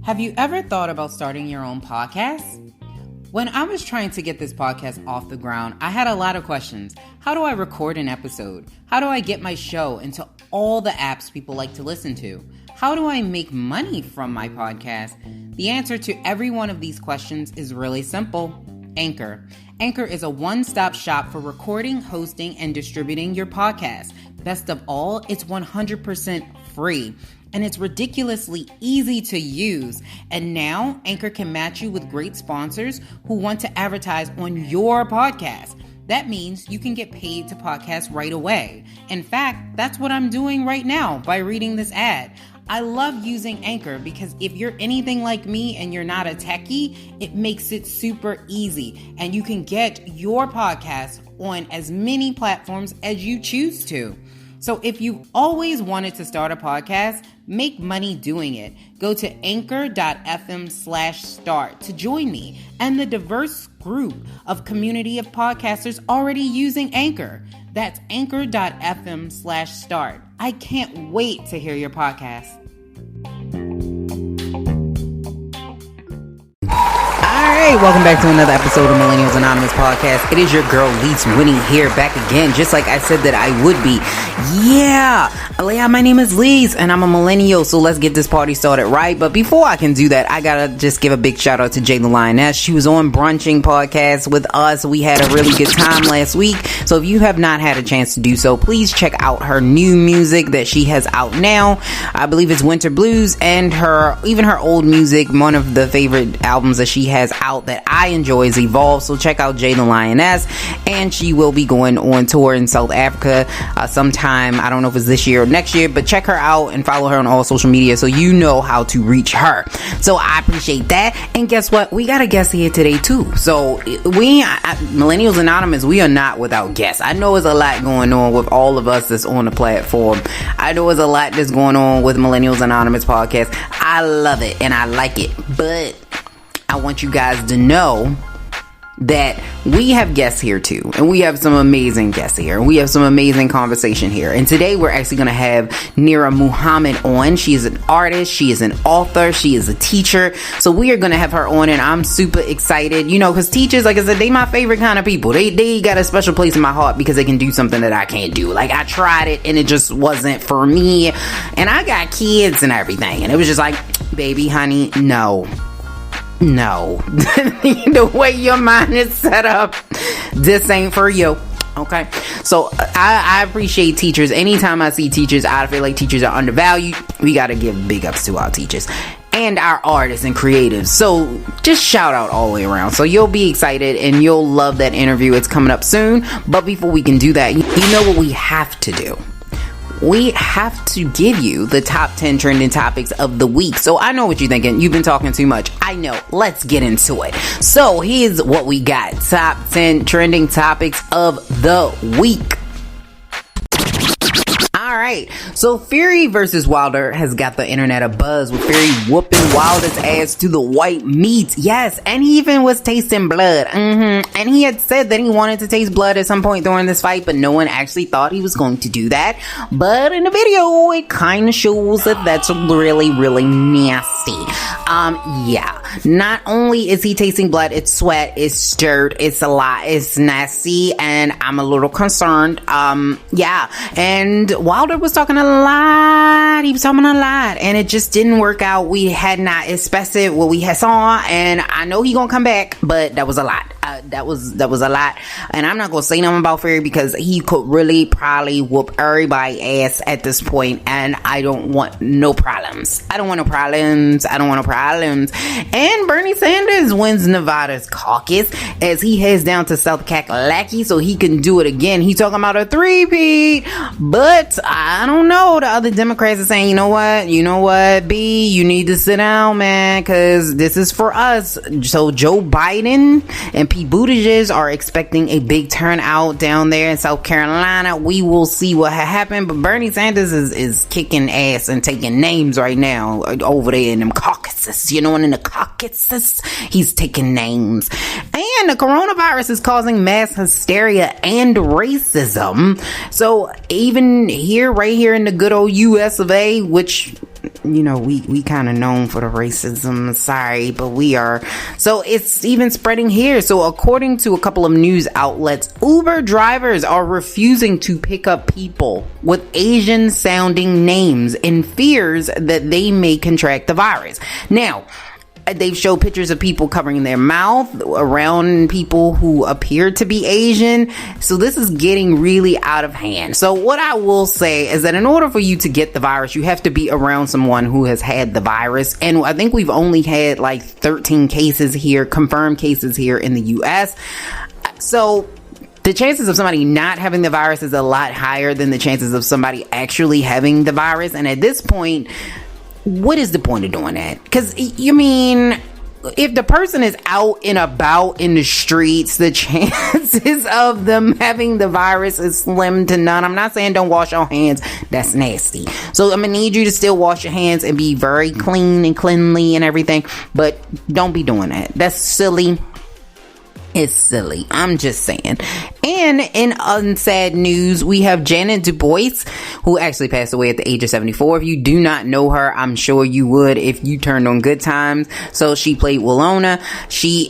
Have you ever thought about starting your own podcast? When I was trying to get this podcast off the ground, I had a lot of questions. How do I record an episode? How do I get my show into all the apps people like to listen to? How do I make money from my podcast? The answer to every one of these questions is really simple. Anchor. Anchor is a one-stop shop for recording, hosting, and distributing your podcast. Best of all, it's 100% free. And it's ridiculously easy to use. And now, Anchor can match you with great sponsors who want to advertise on your podcast. That means you can get paid to podcast right away. In fact, that's what I'm doing right now by reading this ad. I love using Anchor because if you're anything like me and you're not a techie, it makes it super easy. And you can get your podcast on as many platforms as you choose to. So if you've always wanted to start a podcast, make money doing it. Go to anchor.fm/start to join me and the diverse group of community of podcasters already using Anchor. That's anchor.fm/start. I can't wait to hear your podcast. Hey, welcome back to another episode of Millennials Anonymous Podcast. It is your girl, Leets Winnie, here back again, just like I said that I would be. Yeah, my name is Leets, and I'm a millennial, so let's get this party started, right? But before I can do that, I gotta just give a big shout out to Jay the Lioness. She was on Brunching Podcast with us. We had a really good time last week, so if you have not had a chance to do so, please check out her new music that she has out now. I believe it's Winter Blues, and her old music, one of the favorite albums that she has out that I enjoy is Evolve. So check out Jay the Lioness, and she will be going on tour in South Africa sometime. I don't know if it's this year or next year, but check her out and follow her on all social media so you know how to reach her. So I appreciate that. And guess what? We got a guest here today too. So Millennials Anonymous, we are not without guests. I know there's a lot going on with all of us that's on the platform. I know there's a lot that's going on with Millennials Anonymous Podcast. I love it and I like it, but I want you guys to know that we have guests here too, and we have some amazing guests here, and we have some amazing conversation here. And today we're actually going to have Nerra Muhammad on. She is an artist, she is an author, she is a teacher. So we are going to have her on, and I'm super excited, because teachers, like I said, they my favorite kind of people. They got a special place in my heart because they can do something that I can't do. Like, I tried it and it just wasn't for me, and I got kids and everything, and it was just like, baby, honey, no, the way your mind is set up, this ain't for you. Okay, so I appreciate teachers. Anytime I see teachers, I feel like teachers are undervalued. We got to give big ups to our teachers and our artists and creatives. So just shout out all the way around. So you'll be excited and you'll love that interview. It's coming up soon. But before we can do that, you know what we have to do? We have to give you the top 10 trending topics of the week. So I know what you're thinking. You've been talking too much. I know. Let's get into it. So here's what we got. Top 10 trending topics of the week. Alright, so Fury versus Wilder has got the internet abuzz, with Fury whooping Wilder's ass to the white meat. Yes, and he even was tasting blood. And he had said that he wanted to taste blood at some point during this fight, but no one actually thought he was going to do that. But in the video, it kind of shows that that's really, really nasty. Yeah. Not only is he tasting blood, it's sweat, it's dirt, it's a lot, it's nasty, and I'm a little concerned. Yeah. And Wilder was talking a lot. He was talking a lot, and it just didn't work out. We had not expected what we had saw, and I know he gonna come back, but that was a lot. That was a lot, and I'm not gonna say nothing about Fury because he could really probably whoop everybody's ass at this point, and I don't want no problems. I don't want no problems. And Bernie Sanders wins Nevada's caucus as he heads down to South Kakalaki so he can do it again. He talking about a three-peat, but I don't know. The other Democrats are saying, you know what, B, you need to sit down, man, because this is for us. So Joe Biden and Pete Buttigieg are expecting a big turnout down there in South Carolina. We will see what happened, but Bernie Sanders is kicking ass and taking names right now over there in them caucuses, and in the caucuses he's taking names. And the coronavirus is causing mass hysteria and racism. So even here, right here in the good old US of A, which we kind of known for the racism, sorry, but we are. So it's even spreading here. So according to a couple of news outlets, Uber drivers are refusing to pick up people with Asian sounding names in fears that they may contract the virus. Now, they've showed pictures of people covering their mouth around people who appear to be Asian. So this is getting really out of hand. So what I will say is that in order for you to get the virus, you have to be around someone who has had the virus. And I think we've only had like 13 cases here, confirmed cases here in the US. So the chances of somebody not having the virus is a lot higher than the chances of somebody actually having the virus. And at this point, what is the point of doing that? Because, if the person is out and about in the streets, the chances of them having the virus is slim to none. I'm not saying don't wash your hands. That's nasty. So I'm going to need you to still wash your hands and be very clean and cleanly and everything. But don't be doing that. That's silly. It's silly. I'm just saying. And in unsad news, we have Janet Du Bois, who actually passed away at the age of 74. If you do not know her, I'm sure you would if you turned on Good Times. So she played Willona. She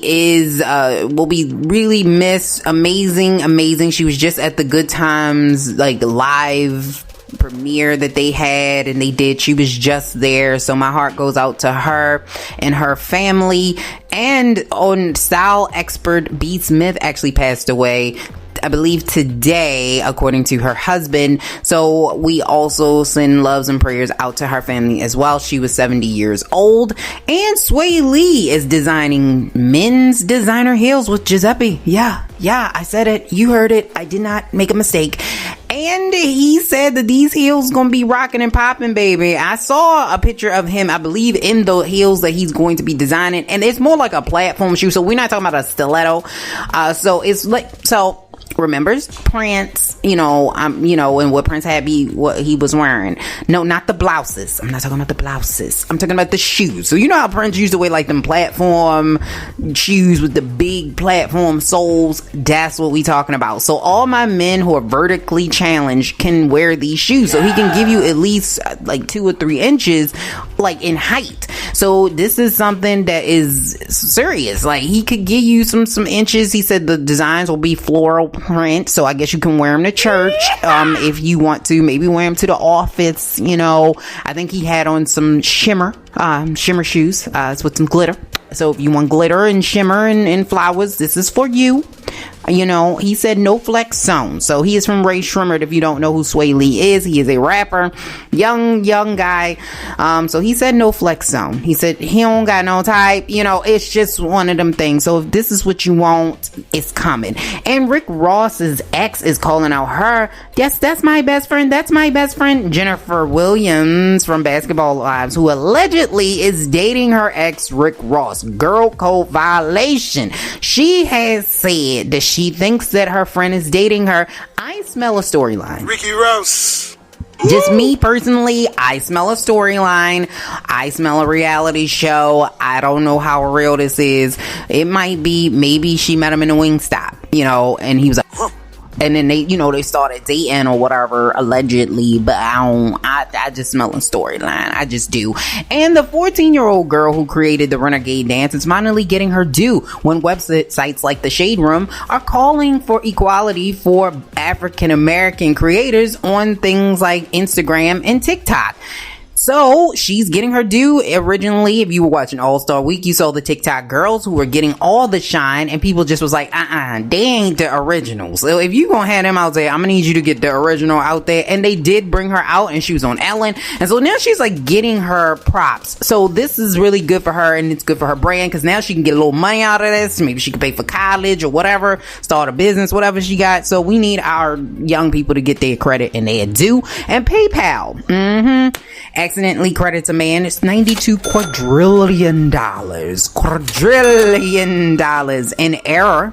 will be really missed. Amazing. She was just at the Good Times, live premiere that they had and they did. She was just there. So my heart goes out to her and her family. And on style expert B. Smith actually passed away, I believe today, according to her husband. So we also send loves and prayers out to her family as well. She was 70 years old. And Sway Lee is designing men's designer heels with Giuseppe. Yeah, I said it. You heard it. I did not make a mistake. And he said that these heels gonna be rocking and popping, baby. I saw a picture of him, I believe, in the heels that he's going to be designing, and it's more like a platform shoe. So we're not talking about a stiletto. So it's remembers Prince, and what Prince had what he was wearing. No, not the blouses. I'm not talking about the blouses. I'm talking about the shoes. So you know how Prince used to wear them platform shoes with the big platform soles? That's what we talking about. So all my men who are vertically challenged can wear these shoes. So he can give you at least 2 or 3 inches in height. So this is something that is serious. He could give you some inches. He said the designs will be floral print, so I guess you can wear them to church if you want to. Maybe wear them to the office. I think he had on some shimmer shoes with some glitter. So if you want glitter and shimmer and flowers, this is for you. He said no flex zone. So he is from Ray Shrimmer. If you don't know who Sway Lee is, he is a rapper, young guy. So he said no flex zone. He said he don't got no type. It's just one of them things. So if this is what you want, it's coming. And Rick Ross's ex is calling out her. Yes, that's my best friend. That's my best friend, Jennifer Williams from Basketball Wives, who allegedly is dating her ex, Rick Ross. Girl code violation. She has said that she thinks that her friend is dating her. I smell a storyline. Ricky Ross. Just me personally, I smell a storyline. I smell a reality show. I don't know how real this is. It might be, maybe she met him in a Wingstop, and he was like, huh. And then they started dating or whatever, allegedly, but I just smell a storyline. I just do. And the 14-year-old girl who created the Renegade dance is finally getting her due when websites like The Shade Room are calling for equality for African American creators on things like Instagram and TikTok. So she's getting her due. Originally, if you were watching All-Star Week, you saw the TikTok girls who were getting all the shine, and people just was like, they ain't the originals. So if you gonna have them out there, I'm gonna need you to get the original out there. And they did bring her out, and she was on Ellen. And so now she's getting her props. So this is really good for her, and it's good for her brand, because now she can get a little money out of this. Maybe she can pay for college or whatever, start a business, whatever she got. So we need our young people to get their credit and their due. And PayPal, accidentally credits a man. It's $92 quadrillion in error.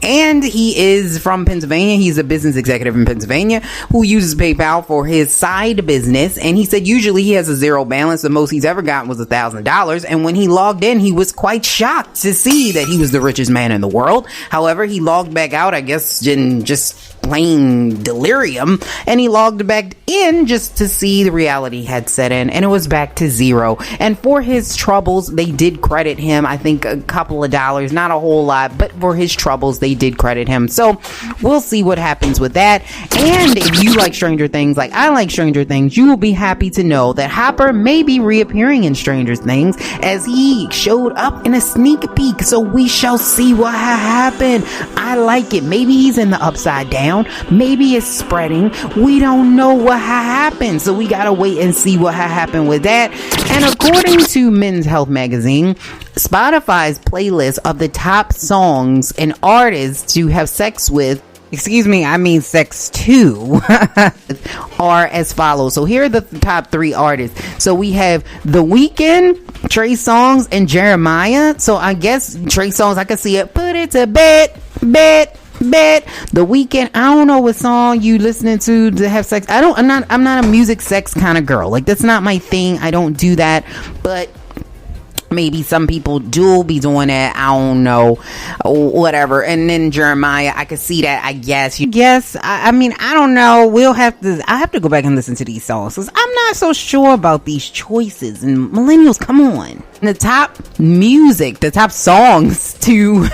And he is from Pennsylvania. He's a business executive in Pennsylvania who uses PayPal for his side business. And he said usually he has a zero balance. The most he's ever gotten was $1,000. And when he logged in, he was quite shocked to see that he was the richest man in the world. However, he logged back out, I guess, in just plain delirium, and he logged back in just to see the reality had set in, and it was back to zero. And for his troubles, they did credit him, I think, a couple of dollars, not a whole lot, but for his troubles, they did credit him. So we'll see what happens with that. And if you like Stranger Things like I like Stranger Things, you will be happy to know that Hopper may be reappearing in Stranger Things, as he showed up in a sneak peek. So we shall see what happened. I like it. Maybe he's in the Upside Down. Maybe it's spreading. We don't know what happened, so we gotta wait and see what happened with that. And according to Men's Health magazine, Spotify's playlist of the top songs and artists to have sex with, sex to, are as follows. So here are the top 3 artists. So we have The Weeknd, Trey Songz, and Jeremiah. So I guess Trey Songz, I can see it. Put it to bed. The Weeknd, I don't know what song you listening to have sex. I'm not a music sex kind of girl. Like, that's not my thing. I don't do that. But maybe some people do be doing that. I don't know. Whatever. And then Jeremiah, I could see that, I guess. I mean, I don't know. I have to go back and listen to these songs, because I'm not so sure about these choices. And millennials, come on. The top songs to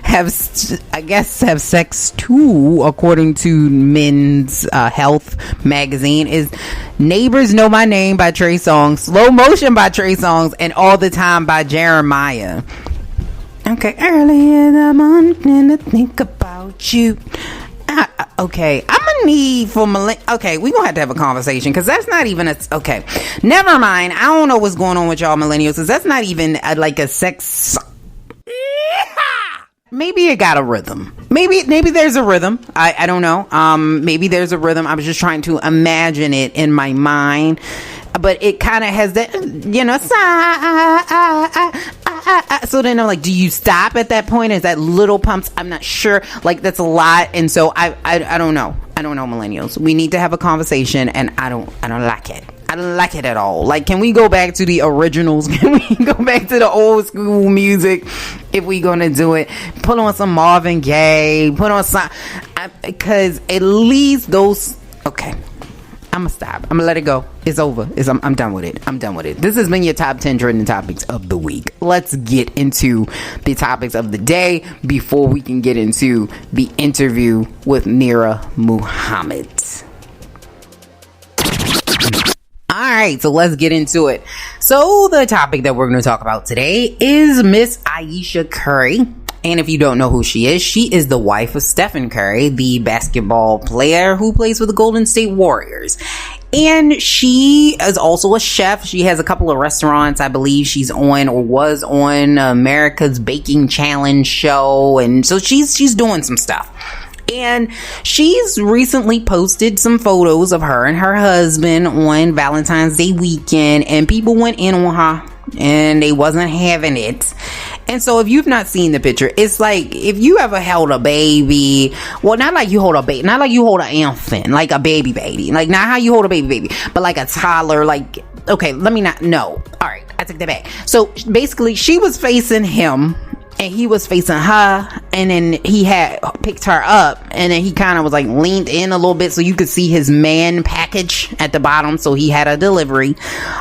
have sex to, according to Men's Health magazine, is Neighbors Know My Name by Trey Songz, Slow Motion by Trey Songz, and All the Time by Jeremiah. Okay, early in the morning to think about you. Okay, I'm gonna need for okay, we gonna have to have a conversation, because that's not even okay, never mind. I don't know what's going on with y'all millennials, because that's not even like a sex. Maybe it got a rhythm. Maybe there's a rhythm. I don't know. Maybe there's a rhythm. I was just trying to imagine it in my mind. But it kind of has that, so then I'm like, do you stop at that point? Is that little pumps? I'm not sure. Like, that's a lot. And so I don't know. I don't know, millennials. We need to have a conversation, and I don't like it. I don't like it at all. Like, can we go back to the originals? Can we go back to the old school music if we gonna do it? Put on some Marvin Gaye. Put on some, because at least those. Okay, I'm gonna stop. I'm gonna let it go. It's over. I'm done with it. This has been your top 10 trending topics of the week. Let's get into the topics of the day before we can get into the interview with Nerra Muhammad. Alright, so let's get into it. So the topic that we're going to talk about today is Miss Ayiesha Curry. And if you don't know who she is the wife of Stephen Curry, the basketball player who plays for the Golden State Warriors. And she is also a chef. She has a couple of restaurants. I believe she's on, or was on, America's Baking Challenge show. And so she's doing some stuff. And she's recently posted some photos of her and her husband on Valentine's Day weekend, and people went in on her and they wasn't having it. And so if you've not seen the picture, it's like if you ever held a baby, well, not like you hold a baby, not like you hold an infant, like a baby, like not how you hold a baby, but like a toddler, like, okay, let me not, no. All right, I take that back. So basically she was facing him and he was facing her, and then he had picked her up, and then he kind of was like leaned in a little bit so you could see his man package at the bottom. So he had a delivery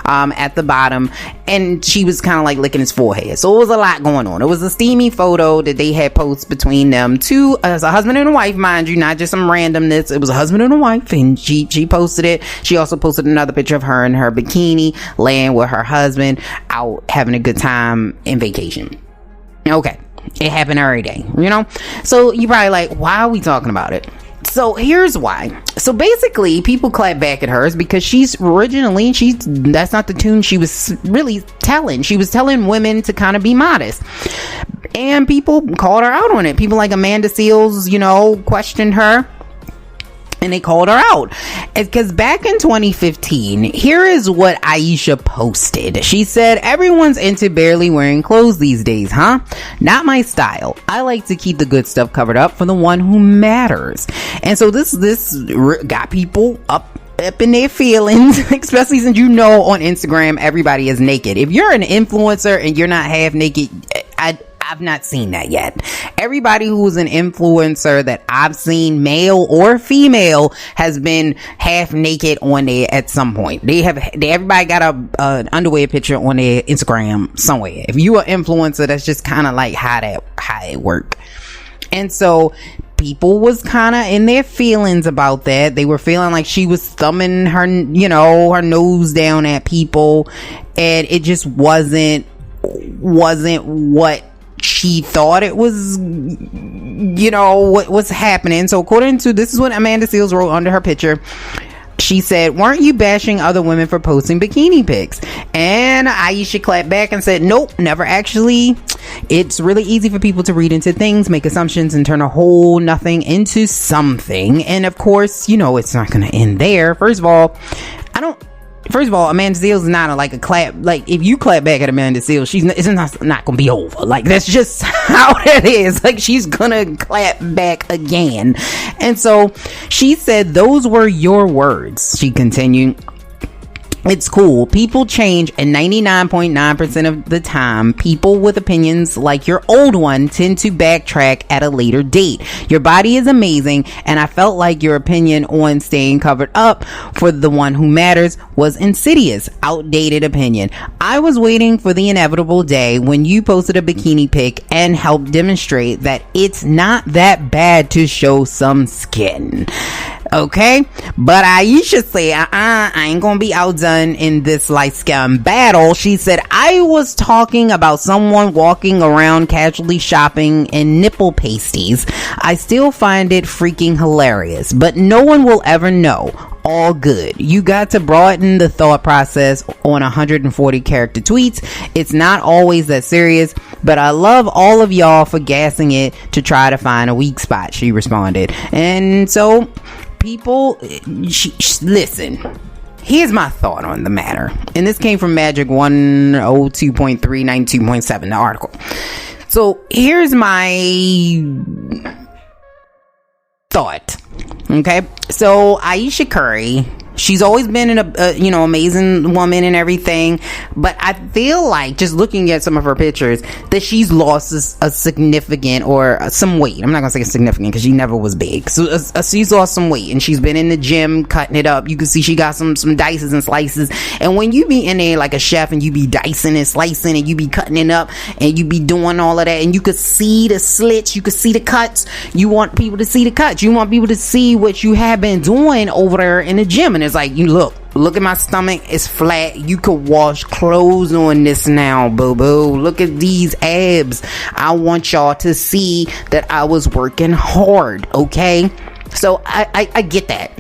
at the bottom, and she was kind of like licking his forehead. So it was a lot going on. It was a steamy photo that they had posted between them two, as a husband and a wife, mind you, not just some randomness. It was a husband and a wife, and she posted it. She also posted another picture of her in her bikini laying with her husband out having a good time in vacation. Okay, it happened every day, so you probably like, why are we talking about it? So here's why. So basically people clap back at hers because that's not the tune she was really telling. She was telling women to kind of be modest, and people called her out on it. People like Amanda Seales, questioned her and they called her out. Because back in 2015, here is what Ayiesha posted. She said, everyone's into barely wearing clothes these days, huh? Not my style. I like to keep the good stuff covered up for the one who matters. And so this got people up in their feelings, especially since on Instagram everybody is naked. If you're an influencer and you're not half naked, I've not seen that yet. Everybody who's an influencer that I've seen, male or female, has been half naked on there at some point. Everybody got an underwear picture on their Instagram somewhere. If you are an influencer, that's just kind of like how it work. And so people was kind of in their feelings about that. They were feeling like she was thumbing her nose down at people, and it just wasn't what she thought it was, what was happening. So according to, this is what Amanda Seales wrote under her picture. She said, weren't you bashing other women for posting bikini pics? And Ayiesha clapped back and said, nope, never actually. It's really easy for people to read into things, make assumptions, and turn a whole nothing into something. And of course, it's not going to end there. First of all, Amanda Seales is not a clap. Like, if you clap back at Amanda Seales, it's not gonna be over. Like, that's just how it is. Like, she's gonna clap back again. And so she said, those were your words. She continued, it's cool. People change, and 99.9% of the time, people with opinions like your old one tend to backtrack at a later date. Your body is amazing, and I felt like your opinion on staying covered up for the one who matters was insidious, outdated opinion. I was waiting for the inevitable day when you posted a bikini pic and helped demonstrate that it's not that bad to show some skin. Okay, but Ayiesha said, I ain't gonna be outdone in this light skin battle. She said, I was talking about someone walking around casually shopping in nipple pasties. I still find it freaking hilarious, but no one will ever know. All good. You got to broaden the thought process on 140 character tweets. It's not always that serious, but I love all of y'all for gassing it to try to find a weak spot, she responded. And so people, listen, here's my thought on the matter. And this came from Magic 102.392.7, the article. So here's my thought. Okay, so Ayiesha Curry, she's always been an amazing woman and everything, but I feel like, just looking at some of her pictures, that she's lost a significant, or some weight. I'm not gonna say significant because she never was big. So she's lost some weight, and she's been in the gym cutting it up. You can see she got some dices and slices. And when you be in there like a chef, and you be dicing and slicing, and you be cutting it up, and you be doing all of that, and you could see the slits, you could see the cuts. You want people to see the cuts. You want people to see what you have been doing over there in the gym. And it's like, you look at my stomach, it's flat. You could wash clothes on this now, boo boo. Look at these abs. I want y'all to see that I was working hard. Okay, so I get that,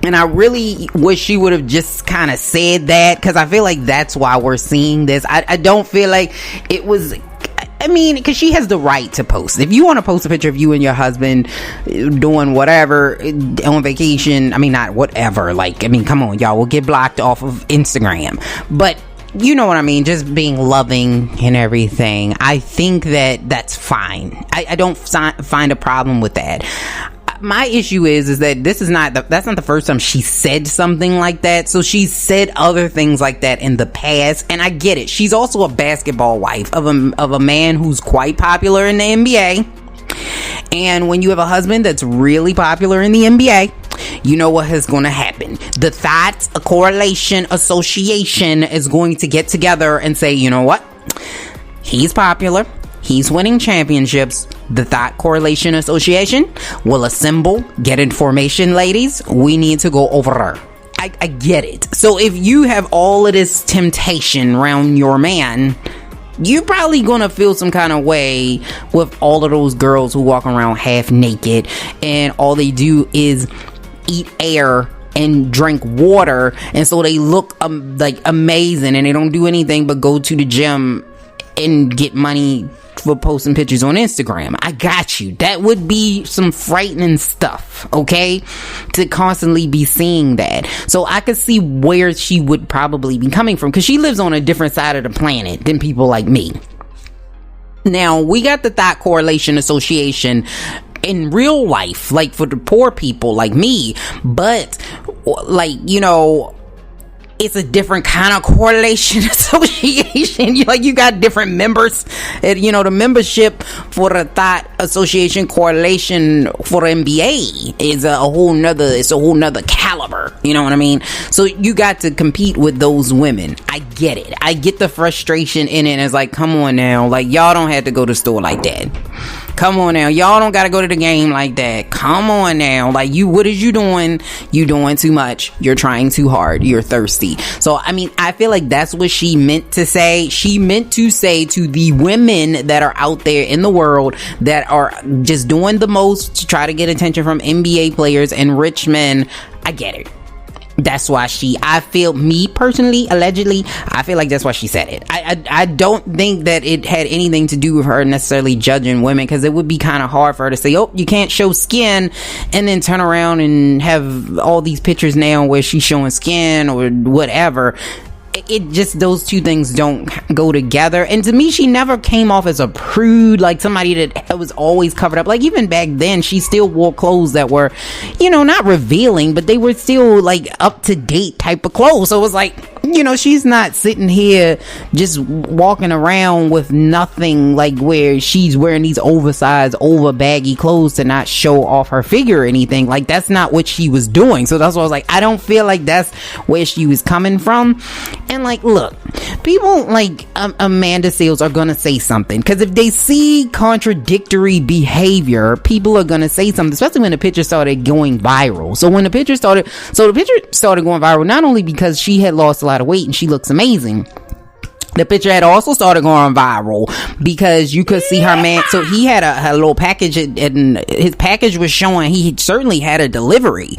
and I really wish she would have just kind of said that, because I feel like that's why we're seeing this. I don't feel like it was, because she has the right to post. If you want to post a picture of you and your husband doing whatever on vacation, not whatever, come on, y'all, we'll get blocked off of Instagram. But you know what I mean, just being loving and everything. I think that that's fine. I don't find a problem with that. My issue is that that's not the first time she said something like that. So she's said other things like that in the past, and I get it. She's also a basketball wife of a man who's quite popular in the NBA. And when you have a husband that's really popular in the NBA, you know what is going to happen. The thought, a correlation, association is going to get together and say, you know what? He's popular. He's winning championships. The thought correlation association will assemble, get information, ladies. We need to go over her. I get it. So if you have all of this temptation around your man, you're probably gonna feel some kind of way with all of those girls who walk around half naked and all they do is eat air and drink water, and so they look like amazing, and they don't do anything but go to the gym and get money for posting pictures on Instagram. I got you. That would be some frightening stuff, okay? To constantly be seeing that. So I could see where she would probably be coming from, because she lives on a different side of the planet than people like me. Now, we got the thought correlation association in real life, like for the poor people like me, but like, you know, it's a different kind of correlation association. You got different members. You know, the membership for the thought association correlation for the NBA is a whole nother caliber. You know what I mean? So you got to compete with those women. I get it. I get the frustration in it. And it's like, come on now. Like, y'all don't have to go to the store like that. Come on now. Y'all don't gotta go to the game like that. Come on now. Like, what is you doing? You doing too much. You're trying too hard. You're thirsty. So, I mean, I feel like that's what she meant to say. She meant to say to the women that are out there in the world that are just doing the most to try to get attention from NBA players and rich men. I get it. That's why I feel, me personally, allegedly, I feel like that's why she said it. I don't think that it had anything to do with her necessarily judging women, because it would be kind of hard for her to say, oh, you can't show skin, and then turn around and have all these pictures now where she's showing skin or whatever. It just, those two things don't go together. And to me, she never came off as a prude, like somebody that was always covered up. Like, even back then, she still wore clothes that were, you know, not revealing, but they were still like up to date type of clothes. So it was like, you know, she's not sitting here just walking around with nothing, like where she's wearing these oversized, over baggy clothes to not show off her figure or anything. Like, that's not what she was doing. So that's why I was like, I don't feel like that's where she was coming from. And like, look, people like Amanda Seales are gonna say something, because if they see contradictory behavior, people are gonna say something, especially when the picture started going viral. So when the picture started going viral, not only because she had lost a lot of weight and she looks amazing, the picture had also started going viral because you could see her man. So he had a little package, and his package was showing he certainly had a delivery.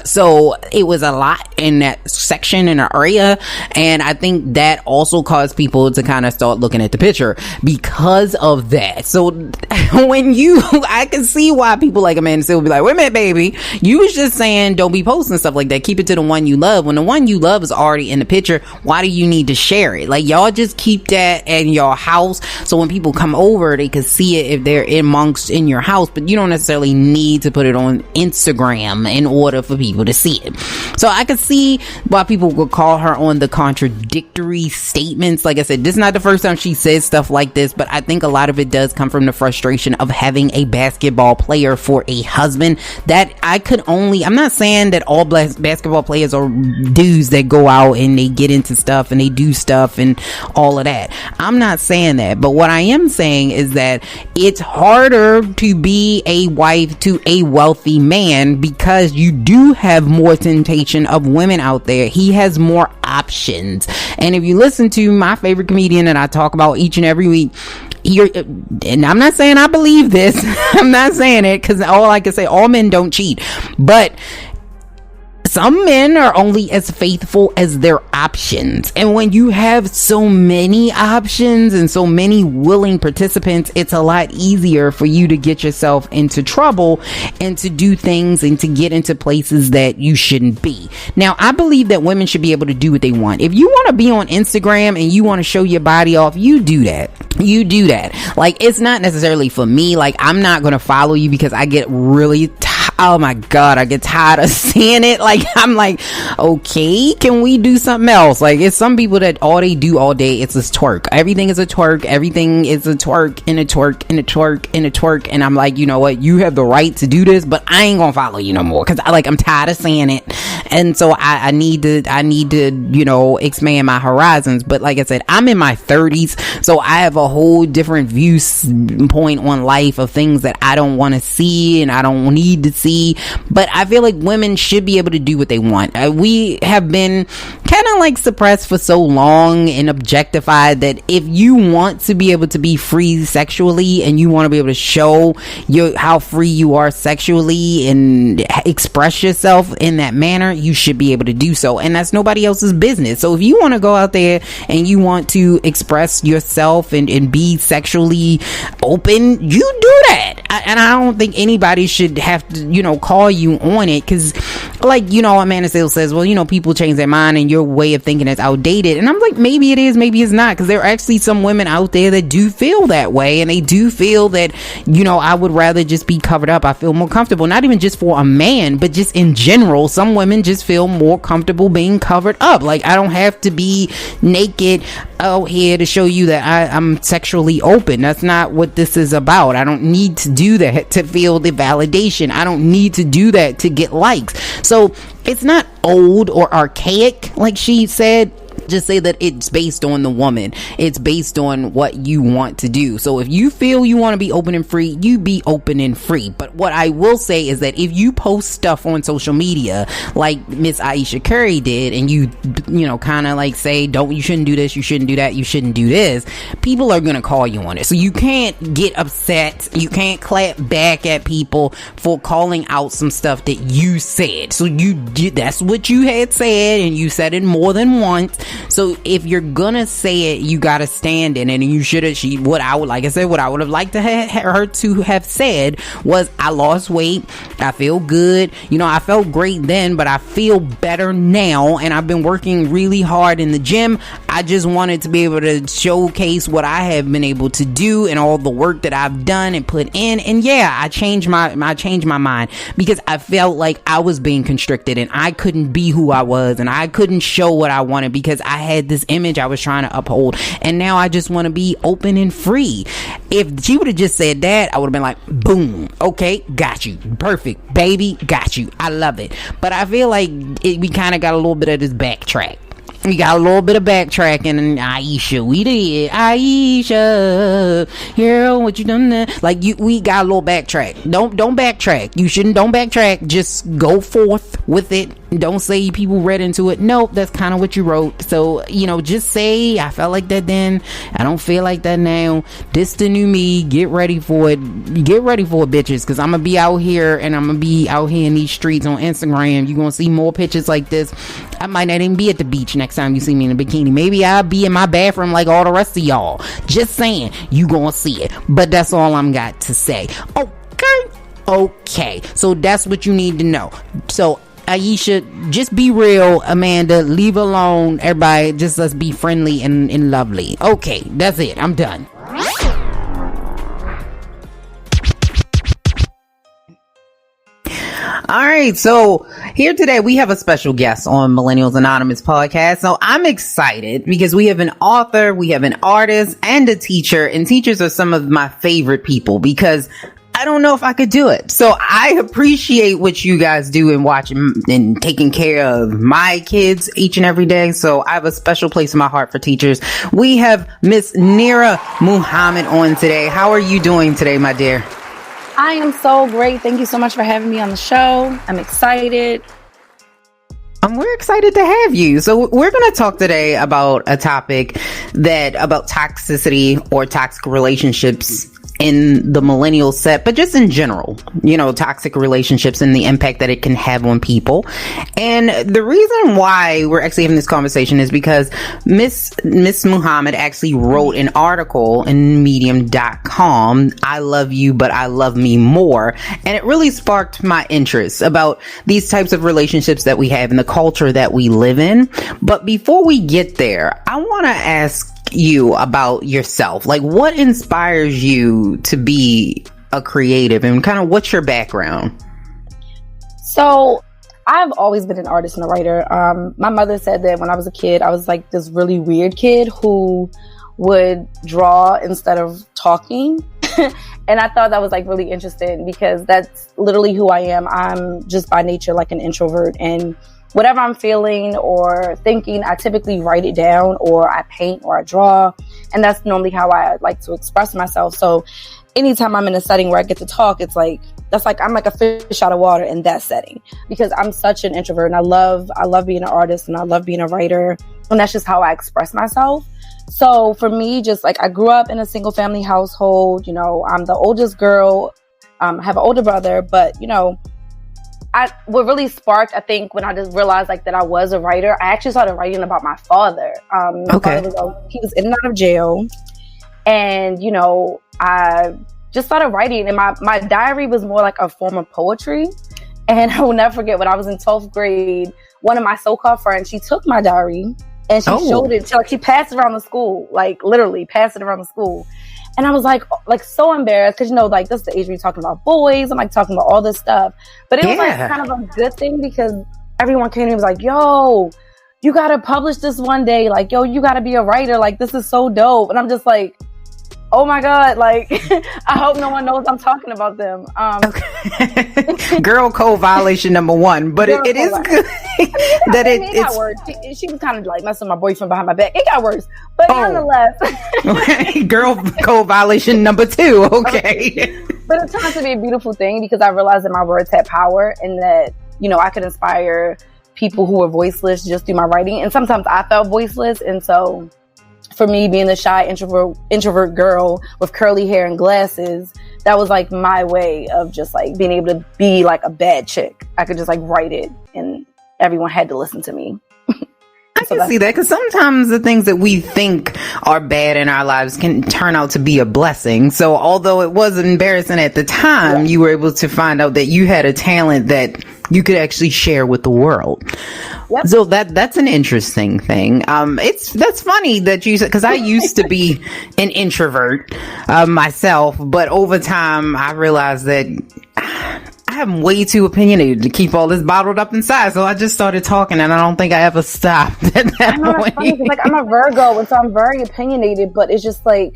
So it was a lot in that section, in the area. And I think that also caused people to kind of start looking at the picture because of that. So I can see why people like Amanda still be like, wait a minute, baby, you was just saying don't be posting stuff like that. Keep it to the one you love. When the one you love is already in the picture, why do you need to share it? Like, y'all just keep that in your house, so when people come over, they can see it if they're in your house, but you don't necessarily need to put it on Instagram in order for people to see it. So I could see why people would call her on the contradictory statements. Like I said, this is not the first time she says stuff like this, but I think a lot of it does come from the frustration of having a basketball player for a husband. That I'm not saying that all basketball players are dudes that go out and they get into stuff and they do stuff and all of that. I'm not saying that, but what I am saying is that it's harder to be a wife to a wealthy man because you do have more temptation of women out there. He has more options. And if you listen to my favorite comedian that I talk about each and every week, and I'm not saying I believe this, I'm not saying it, because all I can say, all men don't cheat, but some men are only as faithful as their options. And when you have so many options and so many willing participants, it's a lot easier for you to get yourself into trouble and to do things and to get into places that you shouldn't be. Now, I believe that women should be able to do what they want. If you want to be on Instagram and you want to show your body off, you do that. You do that. Like, it's not necessarily for me. Like, I'm not going to follow you because I get really oh my god, I get tired of seeing it. Like, I'm like, okay, can we do something else? Like, it's some people that all they do all day, it's a twerk. Everything is a twerk. Everything is a twerk and a twerk and a twerk and a twerk. And I'm like, you know what? You have the right to do this, but I ain't gonna follow you no more, because I'm tired of seeing it. And so I need to, you know, expand my horizons. But like I said, I'm in my 30s, so I have a whole different viewpoint on life of things that I don't want to see and I don't need to see. But I feel like women should be able to do what they want. We have been kind of like suppressed for so long and objectified that if you want to be able to be free sexually and you want to be able to show how free you are sexually and express yourself in that manner, you should be able to do so, and that's nobody else's business. So if you want to go out there and you want to express yourself and be sexually open, you do that. And I don't think anybody should have to, call you on it, because Amanda still says, well, people change their mind and your way of thinking is outdated. And I'm like, maybe it is, maybe it's not, because there are actually some women out there that do feel that way, and they do feel that, I would rather just be covered up. I feel more comfortable, not even just for a man, but just in general. Some women just feel more comfortable being covered up. Like, I don't have to be naked out here to show you that I'm sexually open. That's not what this is about. I don't need to do that to feel the validation. I don't need to do that to get likes. So it's not old or archaic, like she said. Just say that it's based on the woman. It's based on what you want to do. So if you feel you want to be open and free, you be open and free. But what I will say is that if you post stuff on social media like Miss Ayiesha Curry did, and you kind of like say, you shouldn't do this, you shouldn't do that, you shouldn't do this, people are going to call you on it. So you can't get upset. You can't clap back at people for calling out some stuff that you said. So that's what you had said, and you said it more than once. So if you're gonna say it, you gotta stand in it, and you should have. What I would have liked to her to have said was, I lost weight, I feel good, I felt great then, but I feel better now, and I've been working really hard in the gym. I just wanted to be able to showcase what I have been able to do and all the work that I've done and put in. And yeah, I changed my mind because I felt like I was being constricted and I couldn't be who I was, and I couldn't show what I wanted because I had this image I was trying to uphold, and now I just want to be open and free. If she would have just said that, I would have been like, boom, okay, got you, perfect, baby, got you, I love it. But I feel like we kind of got a little bit of this backtrack. We got a little bit of backtracking, and Ayiesha, we did. Ayiesha, girl, what you done there? We got a little backtrack. Don't backtrack. You shouldn't. Don't backtrack. Just go forth with it. Don't say people read into it. Nope, that's kind of what you wrote. So, just say, I felt like that then. I don't feel like that now. This the new me. Get ready for it. Get ready for it, bitches, because I'm going to be out here, and I'm going to be out here in these streets on Instagram. You're going to see more pictures like this. I might not even be at the beach next time you see me in a bikini. Maybe I'll be in my bathroom like all the rest of y'all. Just saying, you going to see it. But that's all I'm got to say. Okay. So that's what you need to know. So, Ayiesha, just be real. Amanda, leave alone. Everybody, just let's be friendly and lovely. Okay, that's it. I'm done. All right, so here today we have a special guest on Millennials Anonymous podcast. So I'm excited because we have an author, we have an artist, and a teacher. And teachers are some of my favorite people because I don't know if I could do it. So I appreciate what you guys do in watching and taking care of my kids each and every day. So I have a special place in my heart for teachers. We have Miss Nerra Muhammad on today. How are you doing today, my dear? I am so great. Thank you so much for having me on the show. I'm excited. We're excited to have you. So we're going to talk today about a topic about toxicity or toxic relationships in the millennial set, but just in general, toxic relationships and the impact that it can have on people. And the reason why we're actually having this conversation is because Miss Muhammad actually wrote an article in medium.com, I love you, but I love me more. And it really sparked my interest about these types of relationships that we have in the culture that we live in. But before we get there, I want to ask you about yourself. What inspires you to be a creative, and kind of what's your background? So I've always been an artist and a writer. My mother said that when I was a kid, I was like this really weird kid who would draw instead of talking. And I thought that was really interesting because that's literally who I am. I'm just by nature like an introvert, and whatever I'm feeling or thinking, I typically write it down, or I paint, or I draw. And that's normally how I like to express myself. So anytime I'm in a setting where I get to talk, it's like that's like, I'm like a fish out of water in that setting, because I'm such an introvert, and I love being an artist, and I love being a writer, and that's just how I express myself. So for me, just like, I grew up in a single family household, you know, I'm the oldest girl, I have an older brother, but you know, what really sparked, I think, when I just realized like that I was a writer, I actually started writing about my father. My father he was in and out of jail, and you know, I just started writing, and my diary was more like a form of poetry. And I will never forget, when I was in 12th grade, one of my so-called friends, she took my diary and she showed it. She passed it around the school, like literally passed it around the school. And I was like so embarrassed, because you know, like, this is the age where you're talking about boys. I'm like talking about all this stuff, but it was like kind of a good thing, because everyone came to me and was like, "Yo, you gotta publish this one day. Like, yo, you gotta be a writer. Like, this is so dope." And I'm just like, oh my God, like, I hope no one knows I'm talking about them. Girl code violation number one, but it is good that it got worse. She was kind of like messing with my boyfriend behind my back. It got worse, but nonetheless. Girl code violation number two, okay. But it turned out to be a beautiful thing, because I realized that my words had power, and that, you know, I could inspire people who were voiceless just through my writing. And sometimes I felt voiceless, and so for me, being the shy introvert girl with curly hair and glasses, that was like my way of just like being able to be like a bad chick. I could just like write it, and everyone had to listen to me. I can see that, because sometimes the things that we think are bad in our lives can turn out to be a blessing. So although it was embarrassing at the time, you were able to find out that you had a talent that you could actually share with the world. Yep. So that's an interesting thing. That's funny that you said, because I used to be an introvert myself, but over time I realized that I'm way too opinionated to keep all this bottled up inside. So I just started talking, and I don't think I ever stopped at that point. Funny, like, I'm a Virgo, and so I'm very opinionated, but it's just like,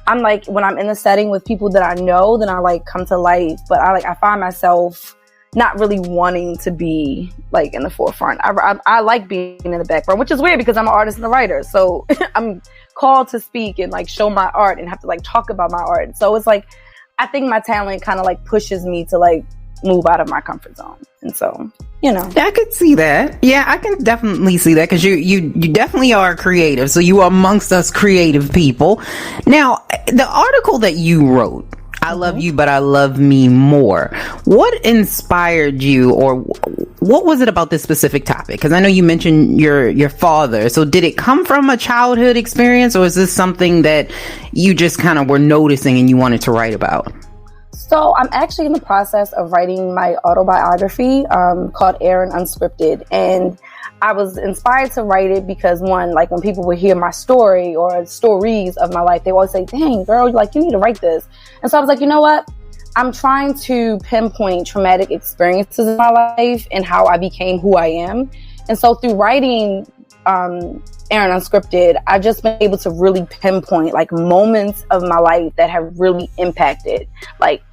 I'm like, when I'm in the setting with people that I know, then I like come to life. But I find myself not really wanting to be like in the forefront. I like being in the background, which is weird, because I'm an artist and a writer. So I'm called to speak and like show my art and have to like talk about my art. So it's like, I think my talent kind of like pushes me to like move out of my comfort zone. And so, you know. I could see that. Yeah, I can definitely see that, because you definitely are creative. So you are amongst us creative people. Now, the article that you wrote, I love you, but I love me more. What inspired you, or what was it about this specific topic? Because I know you mentioned your father. So did it come from a childhood experience, or is this something that you just kind of were noticing and you wanted to write about? So I'm actually in the process of writing my autobiography called Aaron Unscripted. And I was inspired to write it because, one, like, when people would hear my story or stories of my life, they always say, "Dang, girl, like, you need to write this." And so I was like, you know what? I'm trying to pinpoint traumatic experiences in my life and how I became who I am. And so through writing Aaron Unscripted, I've just been able to really pinpoint like moments of my life that have really impacted, like,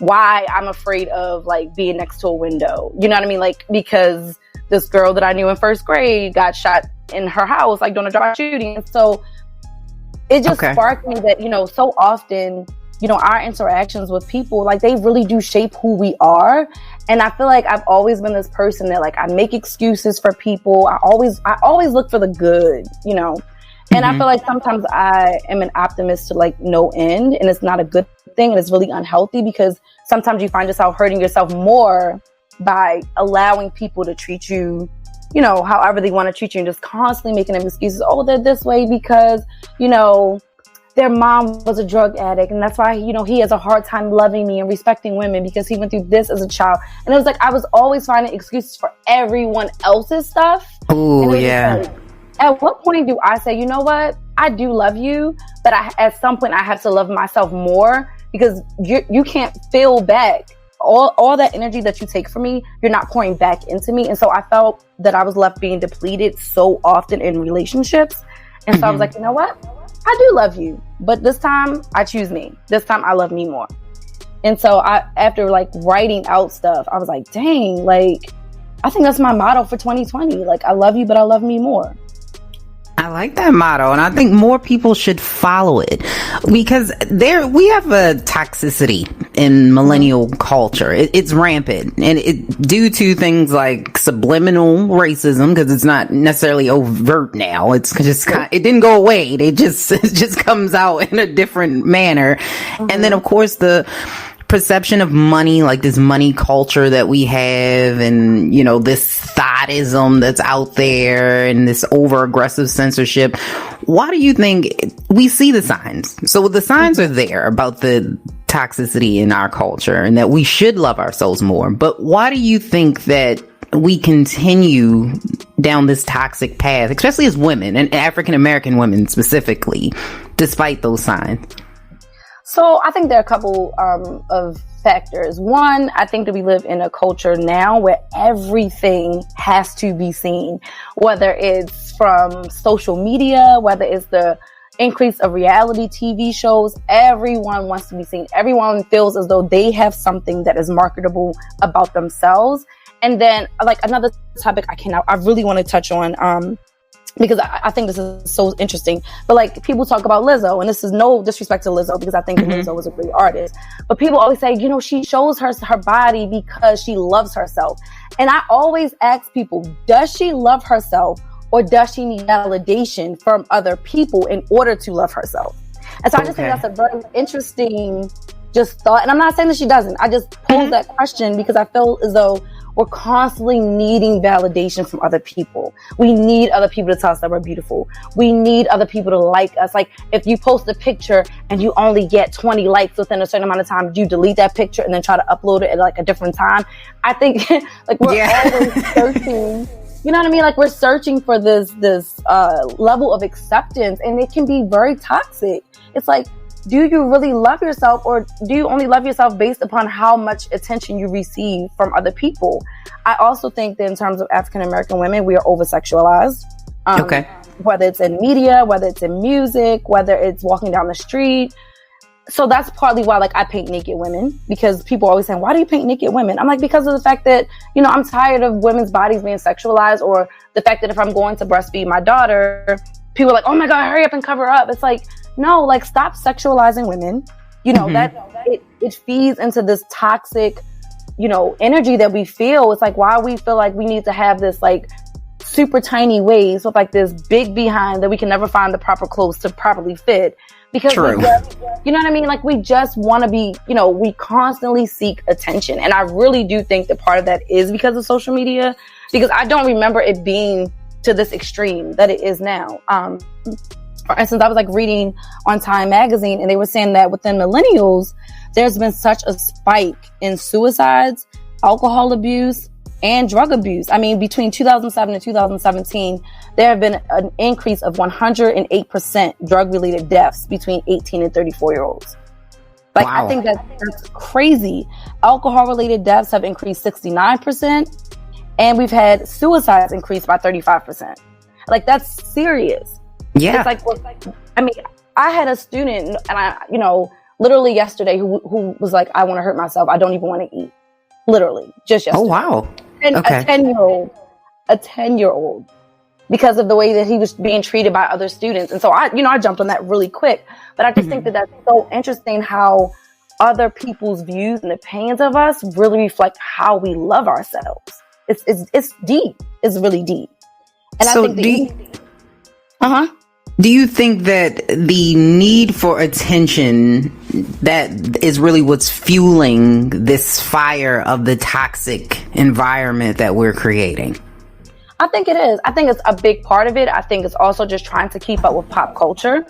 why I'm afraid of like being next to a window. You know what I mean? Like, because this girl that I knew in first grade got shot in her house, like, during a drive shooting. And so it just sparked me that, you know, so often, you know, our interactions with people, like, they really do shape who we are. And I feel like I've always been this person that, like, I make excuses for people. I always look for the good, you know. And I feel like sometimes I am an optimist to like no end, and it's not a good thing, and it's really unhealthy, because sometimes you find yourself hurting yourself more by allowing people to treat you, you know, however they want to treat you, and just constantly making them excuses. Oh, they're this way because, you know, their mom was a drug addict, and that's why, you know, he has a hard time loving me and respecting women because he went through this as a child. And it was like, I was always finding excuses for everyone else's stuff. Oh, yeah. Like, at what point do I say, you know what? I do love you, but at some point I have to love myself more, because you can't fill back all that energy that you take from me. You're not pouring back into me. And so I felt that I was left being depleted so often in relationships. And so I was like, you know what? I do love you, but this time I choose me. This time I love me more. And so after like writing out stuff, I was like, dang, like, I think that's my motto for 2020. Like, I love you, but I love me more. I like that motto, and I think more people should follow it because we have a toxicity in millennial culture. It's rampant, and it due to things like subliminal racism, because it's not necessarily overt now. It's just it didn't go away. It just comes out in a different manner, and then of course the perception of money, like this money culture that we have, and this thoughtism that's out there, and this over aggressive censorship. Why do you think we see the signs? So the signs are there about the toxicity in our culture and that we should love ourselves more, but why do you think that we continue down this toxic path, especially as women, and African American women specifically, despite those signs? So I think there are a couple of factors. One, I think that we live in a culture now where everything has to be seen, whether it's from social media, whether it's the increase of reality TV shows. Everyone wants to be seen. Everyone feels as though they have something that is marketable about themselves. And then, like, another topic I really want to touch on, because I think this is so interesting. But like, people talk about Lizzo, and this is no disrespect to Lizzo, because I think Lizzo is a great artist. But people always say, she shows her body because she loves herself. And I always ask people, does she love herself, or does she need validation from other people in order to love herself? And so I just think that's a very interesting just thought. And I'm not saying that she doesn't. I just posed that question because I feel as though we're constantly needing validation from other people. We need other people to tell us that we're beautiful. We need other people to like us. Like, if you post a picture and you only get 20 likes within a certain amount of time, you delete that picture and then try to upload it at like a different time. I think like we're always searching. You know what I mean? Like, we're searching for this level of acceptance, and it can be very toxic. It's like, do you really love yourself, or do you only love yourself based upon how much attention you receive from other people? I also think that in terms of African American women, we are over-sexualized. Whether it's in media, whether it's in music, whether it's walking down the street. So that's partly why, like, I paint naked women, because people are always saying, why do you paint naked women? I'm like, because of the fact that, I'm tired of women's bodies being sexualized, or the fact that if I'm going to breastfeed my daughter, people are like, oh my God, hurry up and cover up. It's like, no, like, stop sexualizing women. That it feeds into this toxic, energy that we feel. It's like, why we feel like we need to have this like super tiny waist with like this big behind that we can never find the proper clothes to properly fit. Because you know what I mean? Like, we just want to be, we constantly seek attention. And I really do think that part of that is because of social media, because I don't remember it being to this extreme that it is now. For instance, I was like reading on Time magazine, and they were saying that within millennials, there's been such a spike in suicides, alcohol abuse, and drug abuse. I mean, between 2007 and 2017, there have been an increase of 108% drug-related deaths between 18 and 34-year-olds. Like, wow. I think that's crazy. Alcohol-related deaths have increased 69%, and we've had suicides increase by 35%. Like, that's serious. Yeah. It's like, I mean, I had a student, and I, literally yesterday, who was like, I want to hurt myself. I don't even want to eat. Literally, just yesterday. Oh, wow. And a 10-year-old, because of the way that he was being treated by other students. And so I jumped on that really quick. But I just think that that's so interesting how other people's views and opinions of us really reflect how we love ourselves. It's deep. It's really deep. And so I think do you think that the need for attention, that is really what's fueling this fire of the toxic environment that we're creating? I think it is. I think it's a big part of it. I think it's also just trying to keep up with pop culture.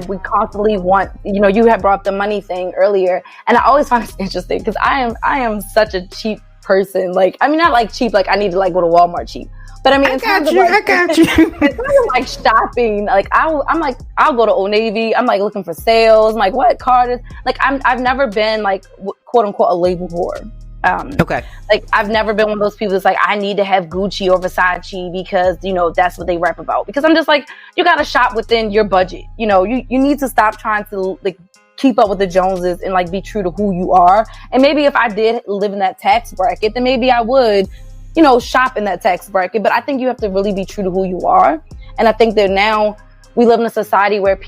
We constantly want, you had brought up the money thing earlier, and I always find it interesting because I am such a cheap person. Like, I mean, not like cheap, like I need to like go to Walmart cheap. But I mean, I got you. In terms of like shopping, like I'll go to Old Navy. I'm like looking for sales. I'm like, what card is like? I've never been like quote unquote a label whore. Like, I've never been one of those people that's like, I need to have Gucci or Versace because that's what they rap about. Because I'm just like, you got to shop within your budget. You need to stop trying to like keep up with the Joneses and like be true to who you are. And maybe if I did live in that tax bracket, then maybe I would shop in that tax bracket. But I think you have to really be true to who you are. And I think that now we live in a society where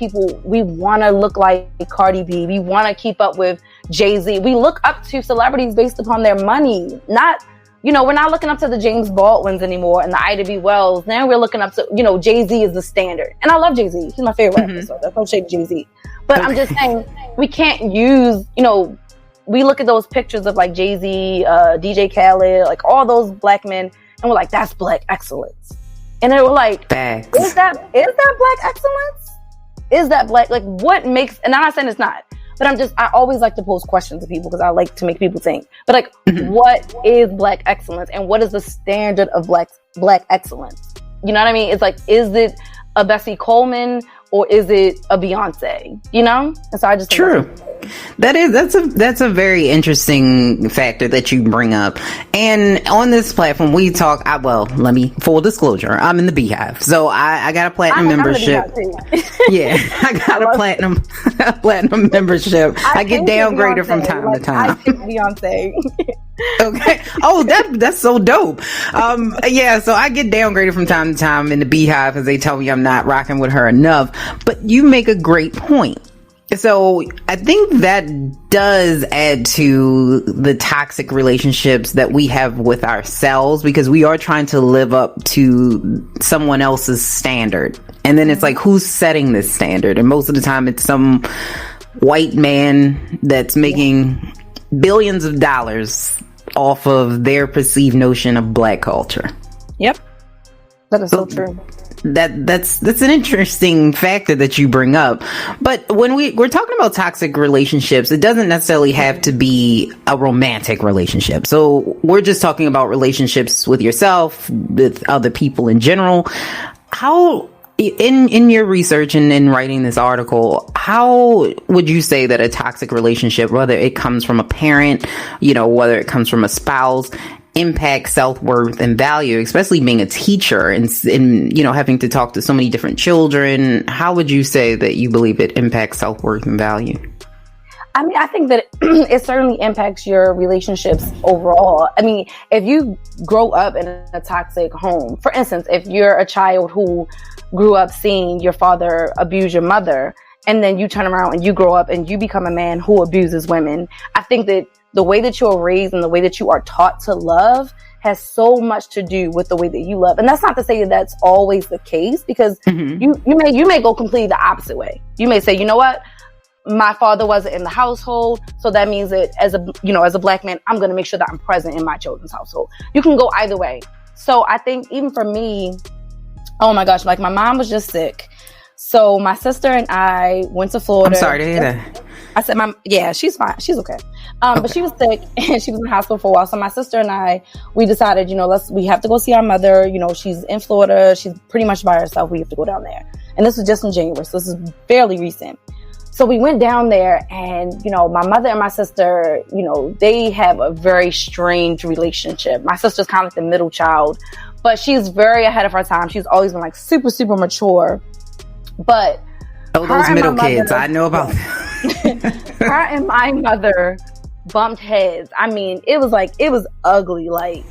we want to look like Cardi B. We want to keep up with Jay-Z. We look up to celebrities based upon their money. Not, we're not looking up to the James Baldwins anymore and the Ida B. Wells. Now we're looking up to, Jay-Z is the standard. And I love Jay-Z. He's my favorite rapper, so that's no shade to Jay-Z. But I'm just saying, we can't use, we look at those pictures of like Jay-Z, DJ Khaled, like all those black men, and we're like, that's black excellence. And they were like, is that black excellence? Is that black, like what makes, and I'm not saying it's not, but I always like to pose questions to people because I like to make people think. But like, what is black excellence and what is the standard of black excellence? You know what I mean? It's like, is it a Bessie Coleman or is it a Beyonce? And so I just think true. That's a very interesting factor that you bring up. And on this platform, we talk. Let me full disclosure. I'm in the Beehive, so I got a platinum membership. Yeah, I got a platinum membership. I get downgraded from time to time. I pick Beyonce. Okay. Oh, that's so dope. Yeah. So I get downgraded from time to time in the Beehive because they tell me I'm not rocking with her enough. But you make a great point. So I think that does add to the toxic relationships that we have with ourselves because we are trying to live up to someone else's standard. And then it's like, who's setting this standard? And most of the time it's some white man that's making billions of dollars off of their perceived notion of black culture. Yep. That is so true. That's an interesting factor that you bring up. But when we're talking about toxic relationships, it doesn't necessarily have to be a romantic relationship. So we're just talking about relationships with yourself, with other people in general. How, in your research and in writing this article, how would you say that a toxic relationship, whether it comes from a parent, whether it comes from a spouse, impacts self-worth and value, especially being a teacher and having to talk to so many different children? How would you say that you believe it impacts self-worth and value? I mean, I think that it certainly impacts your relationships overall. I mean, if you grow up in a toxic home, for instance, if you're a child who grew up seeing your father abuse your mother, and then you turn around and you grow up and you become a man who abuses women, I think that the way that you are raised and the way that you are taught to love has so much to do with the way that you love. And that's not to say that that's always the case, because you may go completely the opposite way. You may say, you know what? My father wasn't in the household, so that means that as a black man, I'm going to make sure that I'm present in my children's household. You can go either way. So I think even for me, oh my gosh, like my mom was just sick. So my sister and I went to Florida. I'm sorry to hear that. I said, she's fine. She's okay. But she was sick and she was in the hospital for a while. So my sister and I, we decided, we have to go see our mother. She's in Florida. She's pretty much by herself. We have to go down there. And this was just in January. So this is fairly recent. So we went down there and, my mother and my sister, they have a very strange relationship. My sister's kind of like the middle child, but she's very ahead of her time. She's always been like super, super mature. But those middle kids, I know about them. Her and my mother bumped heads. I mean, it was ugly.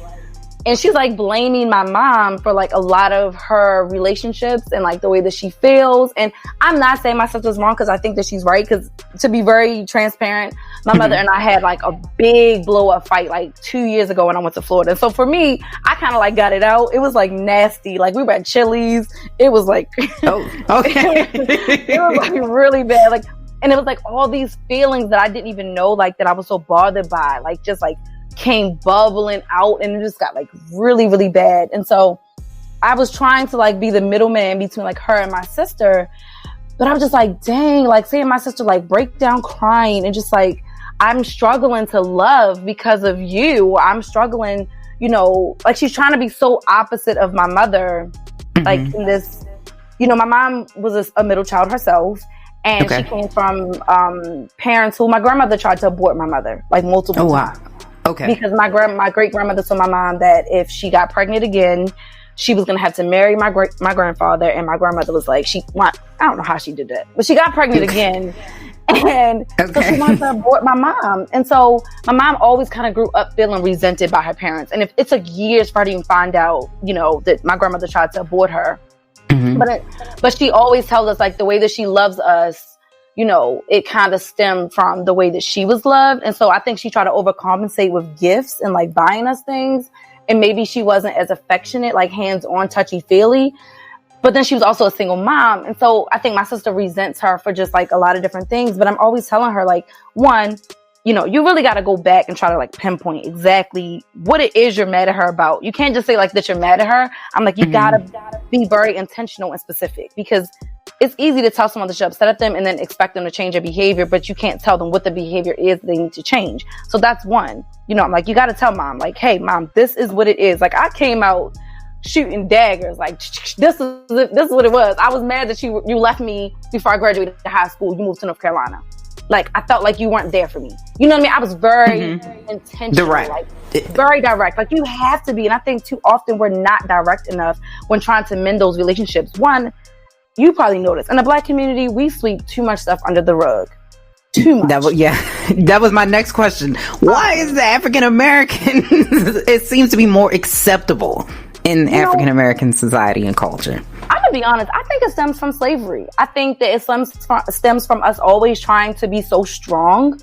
And she's like blaming my mom for like a lot of her relationships and like the way that she feels. And I'm not saying my sister's wrong, because I think that she's right. Because to be very transparent, my mother and I had like a big blow up fight like 2 years ago when I went to Florida. So for me, I kind of like got it out. It was like nasty. Like we were at Chili's. It was like, oh, okay. It was like really bad. Like, and it was like all these feelings that I didn't even know like that I was so bothered by, like just like came bubbling out, and it just got like really, really bad. And so I was trying to like be the middleman between like her and my sister, but I was just like, dang, like seeing my sister like break down crying and just like, I'm struggling to love because of you. I'm struggling, like she's trying to be so opposite of my mother. Like in this, my mom was a middle child herself. And she came from parents who my grandmother tried to abort my mother like multiple times. Okay. Because my great grandmother told my mom that if she got pregnant again, she was going to have to marry my grandfather. And my grandmother was like, I don't know how she did that, but she got pregnant again. And so she wanted to abort my mom. And so my mom always kind of grew up feeling resented by her parents. And if it took years for her to even find out, that my grandmother tried to abort her. Mm-hmm. But she always tells us, like, the way that she loves us, you know, it kind of stemmed from the way that she was loved. And so I think she tried to overcompensate with gifts and like buying us things. And maybe she wasn't as affectionate, like hands-on, touchy-feely. But then she was also a single mom. And so I think my sister resents her for just like a lot of different things. But I'm always telling her, like, one, you know, you really got to go back and try to like pinpoint exactly what it is you're mad at her about. You can't just say like that you're mad at her. I'm like, you gotta be very intentional and specific, because it's easy to tell someone that you're upset at them and then expect them to change their behavior, but you can't tell them what the behavior is they need to change. So that's one. You know, I'm like, you got to tell mom, like, hey, mom, this is what it is. Like, I came out shooting daggers. Like, this is what it was. I was mad that you left me before I graduated high school. You moved to North Carolina. Like, I felt like you weren't there for me. You know what I mean? I was very intentional. Direct. Like, very direct. Like, you have to be. And I think too often we're not direct enough when trying to mend those relationships. One, you probably noticed, in the Black community, we sweep too much stuff under the rug. Too much. That was my next question. Why is the African American, it seems to be more acceptable in African American society and culture? I'm gonna be honest, I think it stems from slavery. I think that it stems from us always trying to be so strong.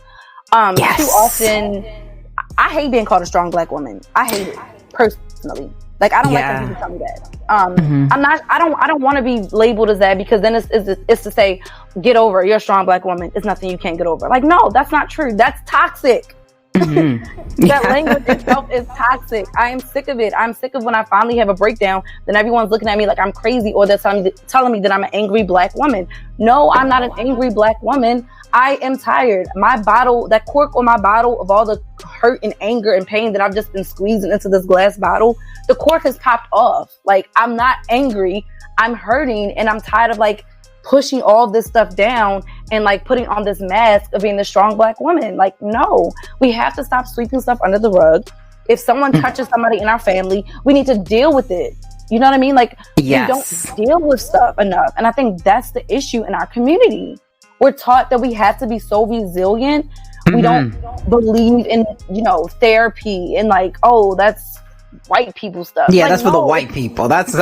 Yes. Too often, I hate being called a strong Black woman. I hate it, personally. Like, I don't like when people tell me that. I don't want to be labeled as that, because then it's to say, get over it. You're a strong Black woman. It's nothing you can't get over. Like, no, that's not true. That's toxic. That language itself is toxic. I am sick of it. I'm sick of when I finally have a breakdown, then everyone's looking at me like I'm crazy, or they're telling me that I'm an angry Black woman. No, I'm not an angry Black woman. I am tired. My bottle, that cork on my bottle of all the hurt and anger and pain that I've just been squeezing into this glass bottle, the cork has popped off. Like, I'm not angry. I'm hurting, and I'm tired of like pushing all this stuff down and like putting on this mask of being the strong Black woman. Like, no, we have to stop sweeping stuff under the rug. If someone touches somebody in our family, we need to deal with it. You know what I mean? Like, we don't deal with stuff enough. And I think that's the issue in our community. We're taught that we have to be so resilient. We don't believe in, you know, therapy and like, oh, that's white people stuff. Yeah, like, that's for the white people. That's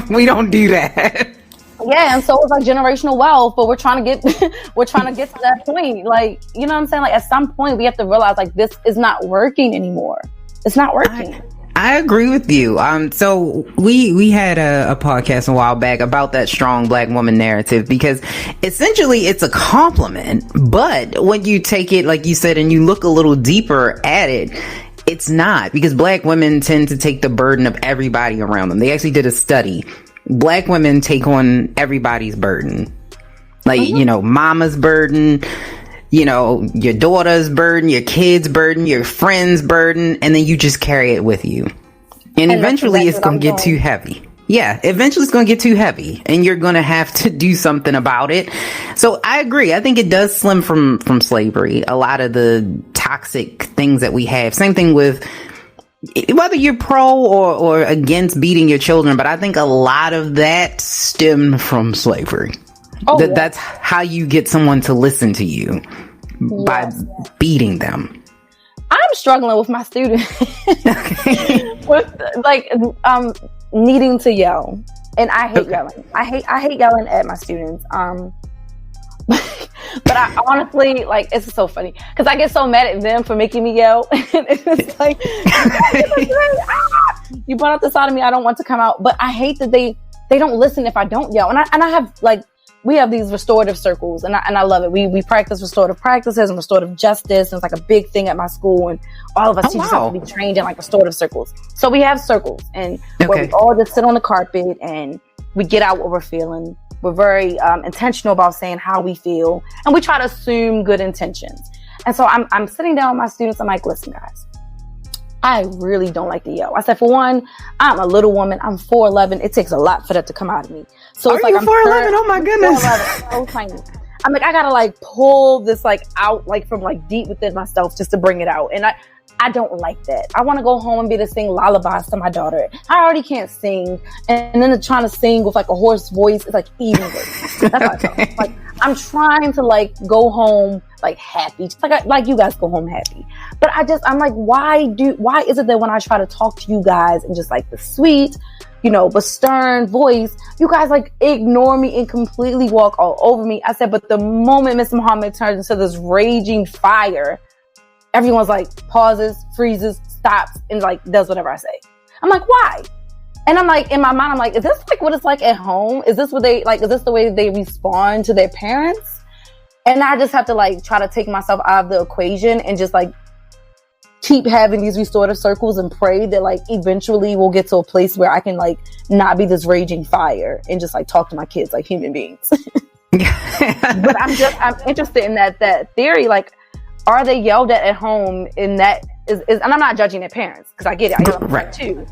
we don't do that. Yeah, and so it's like generational wealth, but we're trying to get to that point. Like, you know what I'm saying? Like, at some point we have to realize like this is not working anymore. It's not working. I agree with you. So we had a podcast a while back about that strong Black woman narrative, because essentially it's a compliment, but when you take it, like you said, and you look a little deeper at it, it's not, because Black women tend to take the burden of everybody around them. They actually did a study. Black women take on everybody's burden. Like, you know, mama's burden, you know, your daughter's burden, your kid's burden, your friend's burden, and then you just carry it with you. And eventually it's going to get too heavy. Yeah, eventually it's going to get too heavy, and you're going to have to do something about it. So I agree. I think it does stem from slavery. A lot of the toxic things that we have. Same thing with whether you're pro or against beating your children, but I think a lot of that stemmed from slavery. That's how you get someone to listen to you, by beating them. I'm struggling with my students with like needing to yell, and I hate yelling. I hate yelling at my students. But I honestly, like, it's so funny because I get so mad at them for making me yell. It's like, you brought out the side of me I don't want to come out. But I hate that they don't listen if I don't yell. And I have, like, we have these restorative circles, and I love it. We practice restorative practices and restorative justice. And it's like a big thing at my school, and all of us teachers have to be trained in like restorative circles. So we have circles, and where we all just sit on the carpet and we get out what we're feeling. We're very intentional about saying how we feel, and we try to assume good intentions. And so I'm sitting down with my students. I'm like, listen, guys, I really don't like to yell. I said, for one, I'm a little woman. I'm 4'11". It takes a lot for that to come out of me. So it's like, I'm 4'11". Oh my goodness. 4'11", so tiny. I'm like, I gotta like pull this like out like from like deep within myself just to bring it out. And I don't like that. I want to go home and be able to sing lullabies to my daughter. I already can't sing, and then trying to sing with like a hoarse voice is like even worse. That's how I feel. Like, I'm trying to like go home like happy, just like you guys go home happy. But I'm like, why is it that when I try to talk to you guys and just like the sweet, but stern voice, you guys like ignore me and completely walk all over me. I said, but the moment Miss Muhammad turns into this raging fire, everyone's like pauses, freezes, stops, and like does whatever I say. I'm like, why? And I'm like, in my mind, I'm like, is this like what it's like at home? Is this what they like? Is this the way they respond to their parents? And I just have to like try to take myself out of the equation and just like keep having these restorative circles and pray that like eventually we'll get to a place where I can like not be this raging fire and just like talk to my kids like human beings. But I'm interested in that theory. Like, are they yelled at home? In that is and I'm not judging their parents because I get it. I get right too.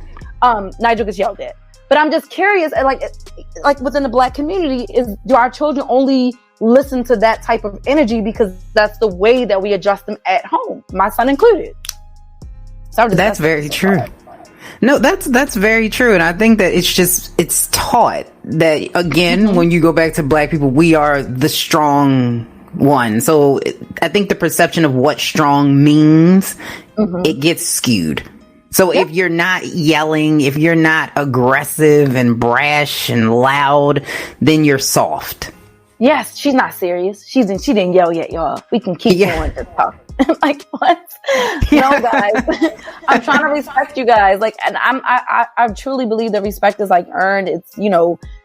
Nigel gets yelled at, but I'm just curious. Like within the Black community, do our children only listen to that type of energy because that's the way that we adjust them at home, my son included? So that's very true. No, that's very true. And I think that it's taught that, again, when you go back to Black people, we are the strong one. So I think the perception of what strong means, it gets skewed. So if you're not yelling, if you're not aggressive and brash and loud, then you're soft. Yes, she's not serious. She didn't yell yet, y'all. We can keep going to talk. Like, what? No, guys. I'm trying to respect you guys. Like, and I truly believe that respect is like earned. It's,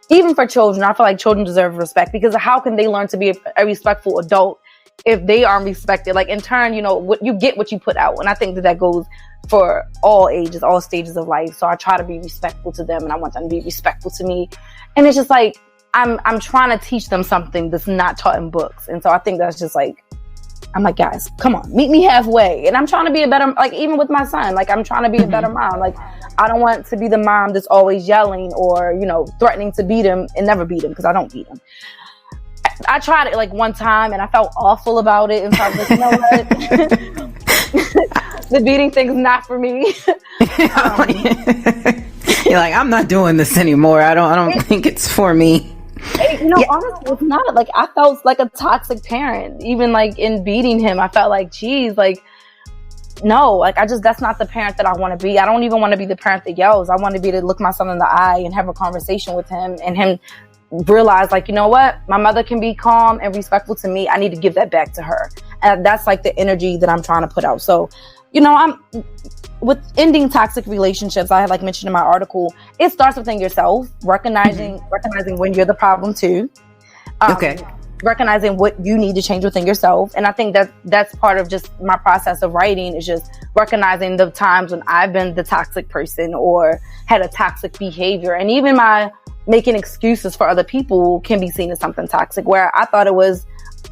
even for children, I feel like children deserve respect, because how can they learn to be a respectful adult if they aren't respected? Like, in turn, what you get, what you put out. And I think that goes for all ages, all stages of life. So I try to be respectful to them, and I want them to be respectful to me. And it's just like, I'm trying to teach them something that's not taught in books. And so I think that's just like, I'm like, guys, come on, meet me halfway. And I'm trying to be a better, like, even with my son, like, I'm trying to be a better mom. Like, I don't want to be the mom that's always yelling or, threatening to beat him and never beat him, because I don't beat him. I tried it like one time and I felt awful about it. And so I was like, you know what? The beating thing's not for me. You're like, I'm not doing this anymore. I don't think it's for me. Honestly, it's not. Like, I felt like a toxic parent, even like in beating him. I felt like, geez, like, no, like, that's not the parent that I want to be. I don't even want to be the parent that yells. I want to be to look my son in the eye and have a conversation with him, and him realize, like, you know what? My mother can be calm and respectful to me. I need to give that back to her. And that's like the energy that I'm trying to put out. So, I'm with ending toxic relationships. I had like mentioned in my article, it starts within yourself, recognizing when you're the problem too. Recognizing what you need to change within yourself. And I think that's part of just my process of writing, is just recognizing the times when I've been the toxic person or had a toxic behavior. And even my making excuses for other people can be seen as something toxic, where I thought it was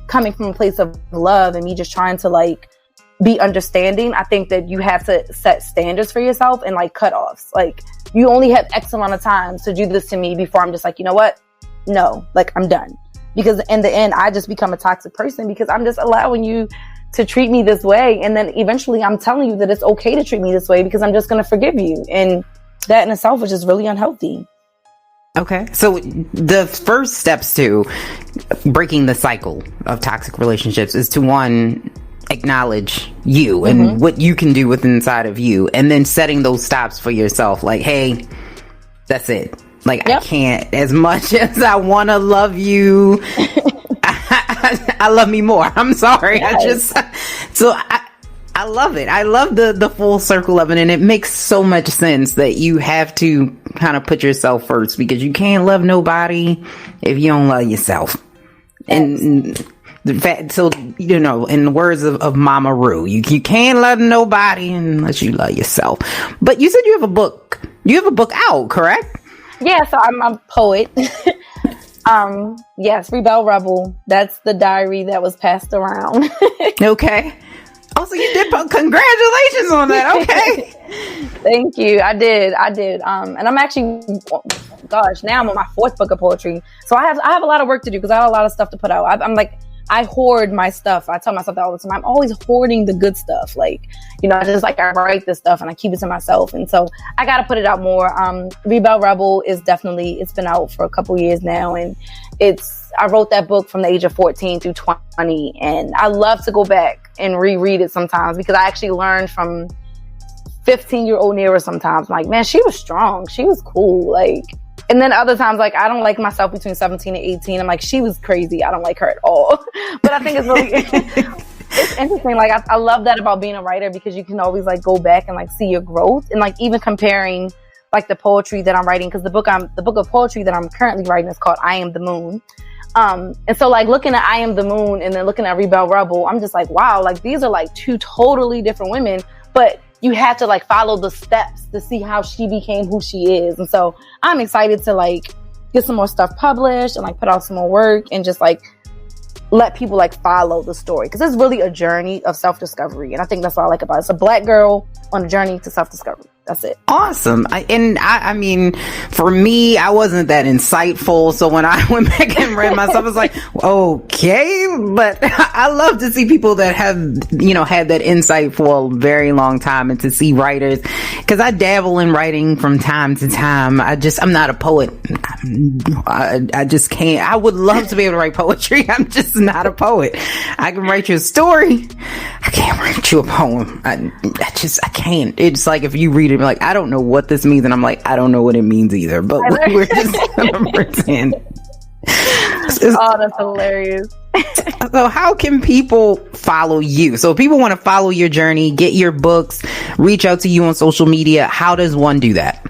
coming from a place of love and me just trying to like be understanding. I think that you have to set standards for yourself and like cutoffs. Like, you only have X amount of time to do this to me before I'm just like, you know what? No, like, I'm done. Because in the end, I just become a toxic person because I'm just allowing you to treat me this way. And then eventually I'm telling you that it's okay to treat me this way because I'm just going to forgive you. And that in itself is just really unhealthy. Okay. So the first steps to breaking the cycle of toxic relationships is to, one, acknowledge you and what you can do within inside of you, and then setting those stops for yourself. Like, hey, that's it. Like, I can't, as much as I want to love you, I love me more. I'm sorry. Yes. I love it. I love the full circle of it. And it makes so much sense that you have to kind of put yourself first, because you can't love nobody if you don't love yourself. Yes. And the fact, so, in the words of Mama Roo, you can't love nobody unless you love yourself. But you said you have a book. You have a book out, correct? Yeah, so I'm a poet. Yes, Rebel Rebel. That's the diary that was passed around. Okay. Oh, so you did. Congratulations on that. Okay. Thank you. I did. And I'm actually, now I'm on my 4th book of poetry. So I have a lot of work to do because I have a lot of stuff to put out. I'm like, I hoard my stuff. I tell myself that all the time. I'm always hoarding the good stuff. Like, I write this stuff and I keep it to myself. And so I got to put it out more. Rebel Rebel is definitely, it's been out for a couple years now. And I wrote that book from the age of 14 through 20. And I love to go back and reread it sometimes because I actually learned from 15-year-old Nerra sometimes. I'm like, man, she was strong. She was cool. Like, and then other times, like, I don't like myself between 17 and 18. I'm like, she was crazy. I don't like her at all. But I think it's really, it's interesting. Like, I love that about being a writer, because you can always like go back and like see your growth, and like even comparing like the poetry that I'm writing, because the book of poetry that I'm currently writing is called I Am the Moon. And so like looking at I Am the Moon and then looking at Rebel Rebel, I'm just like, wow, like these are like two totally different women, but you have to like follow the steps to see how she became who she is. And so I'm excited to like get some more stuff published and like put out some more work and just like let people like follow the story, because it's really a journey of self-discovery. And I think that's what I like about it. It's a Black girl on a journey to self-discovery. That's it. Awesome. I mean, for me, I wasn't that insightful. So when I went back and read myself, I was like, okay. But I love to see people that have, had that insight for a very long time, and to see writers, because I dabble in writing from time to time. I'm not a poet. I just can't. I would love to be able to write poetry. I'm just not a poet. I can write you a story. I can't write you a poem. I can't. It's like if you read it, like, I don't know what this means, and I'm like, I don't know what it means either, but we're just gonna pretend. Oh, that's hilarious. So how can people follow you? So if people want to follow your journey, get your books, reach out to you on social media, how does one do that?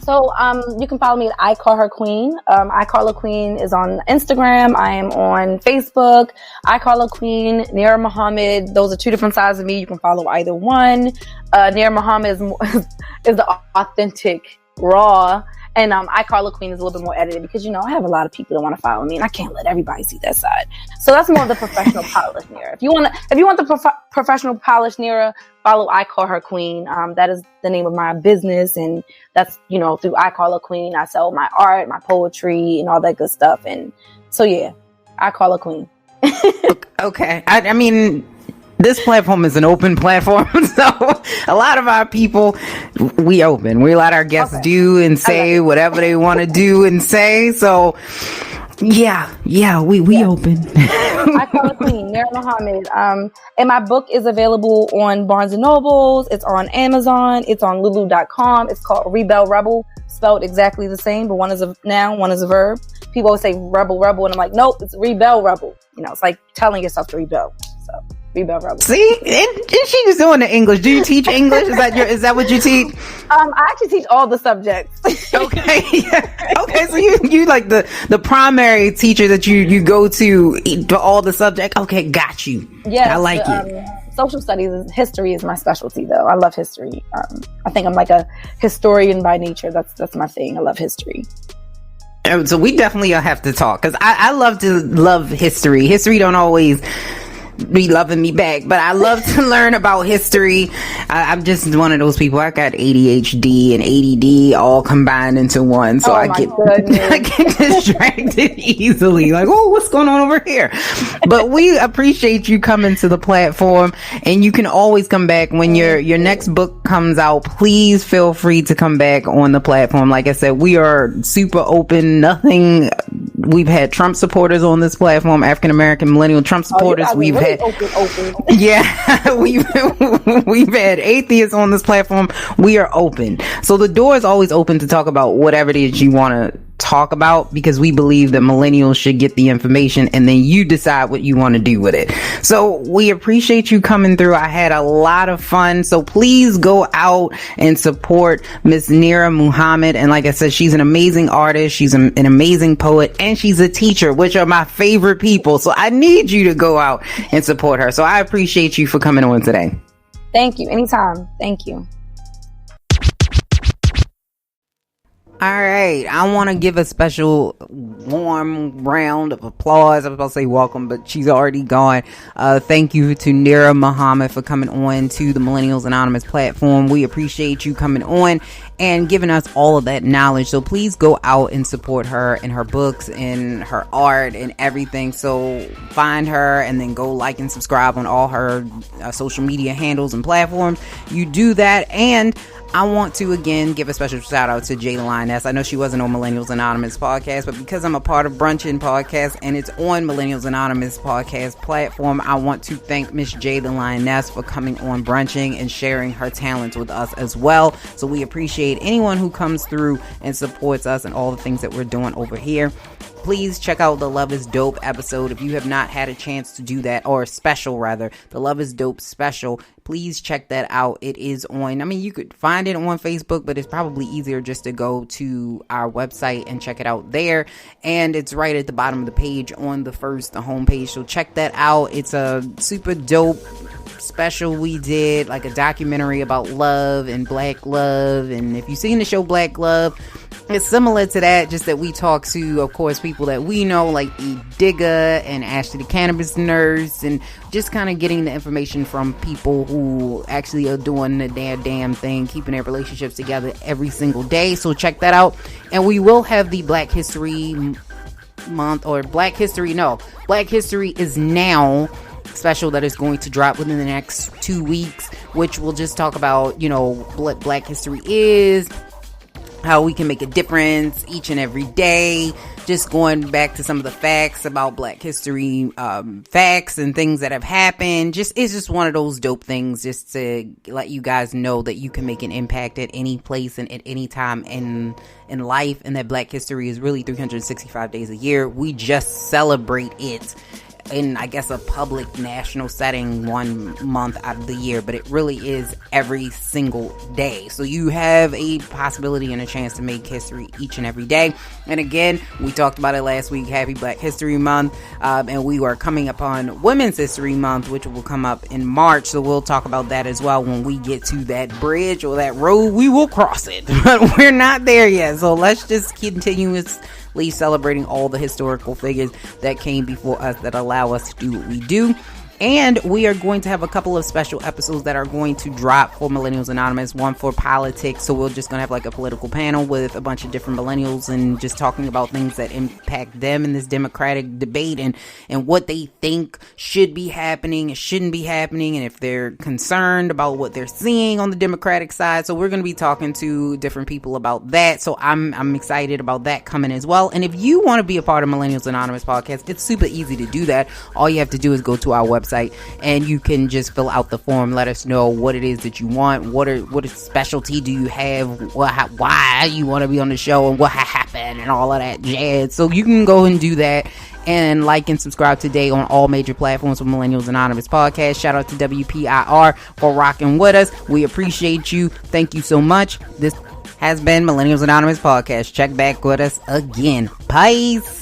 So you can follow me at I Call Her Queen. I Call Her Queen is on Instagram. I am on Facebook. I Call Her Queen, Nerra Muhammad. Those are two different sides of me. You can follow either one. Nerra Muhammad is the authentic, raw. And I Call Her Queen is a little bit more edited, because, I have a lot of people that want to follow me, and I can't let everybody see that side. So that's more of the professional polished Nerra. If you want the professional polished Nerra, follow I Call Her Queen. That is the name of my business, and that's, through I Call Her Queen, I sell my art, my poetry, and all that good stuff. And so, yeah, I Call Her Queen. Okay. I mean, this platform is an open platform, so a lot of our people, we open. We let our guests do and say whatever they want to do and say. So, yeah, we open. I Call Her Queen, Nerra Muhammad. And my book is available on Barnes & Nobles. It's on Amazon. It's on Lulu.com. It's called Rebel Rebel, spelled exactly the same, but one is a noun, one is a verb. People always say rebel, rebel, and I'm like, nope, it's Rebel Rebel. It's like telling yourself to rebel. So. Rebel Rebel. See, and she was doing the English. Do you teach English? Is that what you teach? I actually teach all the subjects. Okay, yeah. Okay. So you like the primary teacher that you go to all the subject. Okay, got you. Yeah, I like it. Social studies, history is my specialty, though. I love history. I think I'm like a historian by nature. That's my thing. I love history. So we definitely have to talk, because I love history. History don't always be loving me back, but I love to learn about history. I'm just one of those people. I got ADHD and ADD all combined into one, so I get distracted easily. Like, oh, what's going on over here? But we appreciate you coming to the platform, and you can always come back when your next book comes out. Please feel free to come back on the platform. Like I said, we are super open. We've had Trump supporters on this platform, African American millennial Trump supporters. We've had open. Yeah, we've had atheists on this platform. We are open, so the door is always open to talk about whatever it is you want to talk about, because we believe that millennials should get the information, and then you decide what you want to do with it. So we appreciate you coming through. I had a lot of fun. So please go out and support Miss Nerra Muhammad. And like I said, she's an amazing artist. She's an amazing poet, and she's a teacher, which are my favorite people. So I need you to go out and support her. So I appreciate you for coming on today. Thank you. Anytime. Thank you. All right. I want to give a special warm round of applause. I was about to say welcome, but she's already gone. Thank you to Nerra Muhammad for coming on to the Millennials Anonymous platform. We appreciate you coming on and giving us all of that knowledge. So please go out and support her and her books and her art and everything. So find her and then go like and subscribe on all her social media handles and platforms. You do that, and I want to again give a special shout out to Jay the Lioness. I know she wasn't on Millennials Anonymous podcast, but because I'm a part of Brunchin podcast and it's on Millennials Anonymous podcast platform, I want to thank Miss Jay the Lioness for coming on Brunching and sharing her talents with us as well. So we appreciate anyone who comes through and supports us and all the things that we're doing over here. Please check out the Love is Dope episode if you have not had a chance to do that, or special rather, the Love is Dope special. Please check that out. It is on, I mean, you could find it on Facebook, but it's probably easier just to go to our website and check it out there. And it's right at the bottom of the page on the homepage. So check that out. It's a super dope special we did, like a documentary about love and black love. And if you've seen the show Black Love, it's similar to that, just that we talk to, of course, people that we know, like E. Digger and Ashley the Cannabis Nurse, and just kind of getting the information from people who actually are doing the damn thing, keeping their relationships together every single day. So check that out. And we will have the Black History Month, or Black History is Now special that is going to drop within the next 2 weeks, which will just talk about, what Black history is, how we can make a difference each and every day, just going back to some of the facts about Black history, facts and things that have happened. It's just one of those dope things, just to let you guys know that you can make an impact at any place and at any time in life, and that Black history is really 365 days a year. We just celebrate it in, I guess, a public national setting 1 month out of the year, but it really is every single day. So you have a possibility and a chance to make history each and every day. And again, we talked about it last week, Happy Black History Month, and we are coming up on Women's History Month, which will come up in March. So we'll talk about that as well when we get to that bridge or that road. We will cross it, but we're not there yet. So let's just continuously celebrating all the historical figures that came before us that allow us to do what we do. And we are going to have a couple of special episodes that are going to drop for Millennials Anonymous. One for politics, so we're just going to have like a political panel with a bunch of different millennials and just talking about things that impact them in this democratic debate, and what they think should be happening and shouldn't be happening, and if they're concerned about what they're seeing on the Democratic side. So we're going to be talking to different people about that. So I'm excited about that coming as well. And if you want to be a part of Millennials Anonymous podcast, it's super easy to do that. All you have to do is go to our website, and you can just fill out the form. Let us know what it is that you want. What specialty do you have? Why you want to be on the show, and what happened, and all of that jazz. So you can go and do that, and like and subscribe today on all major platforms for Millennials Anonymous podcast. Shout out to WPIR for rocking with us. We appreciate you. Thank you so much. This has been Millennials Anonymous podcast. Check back with us again. Peace.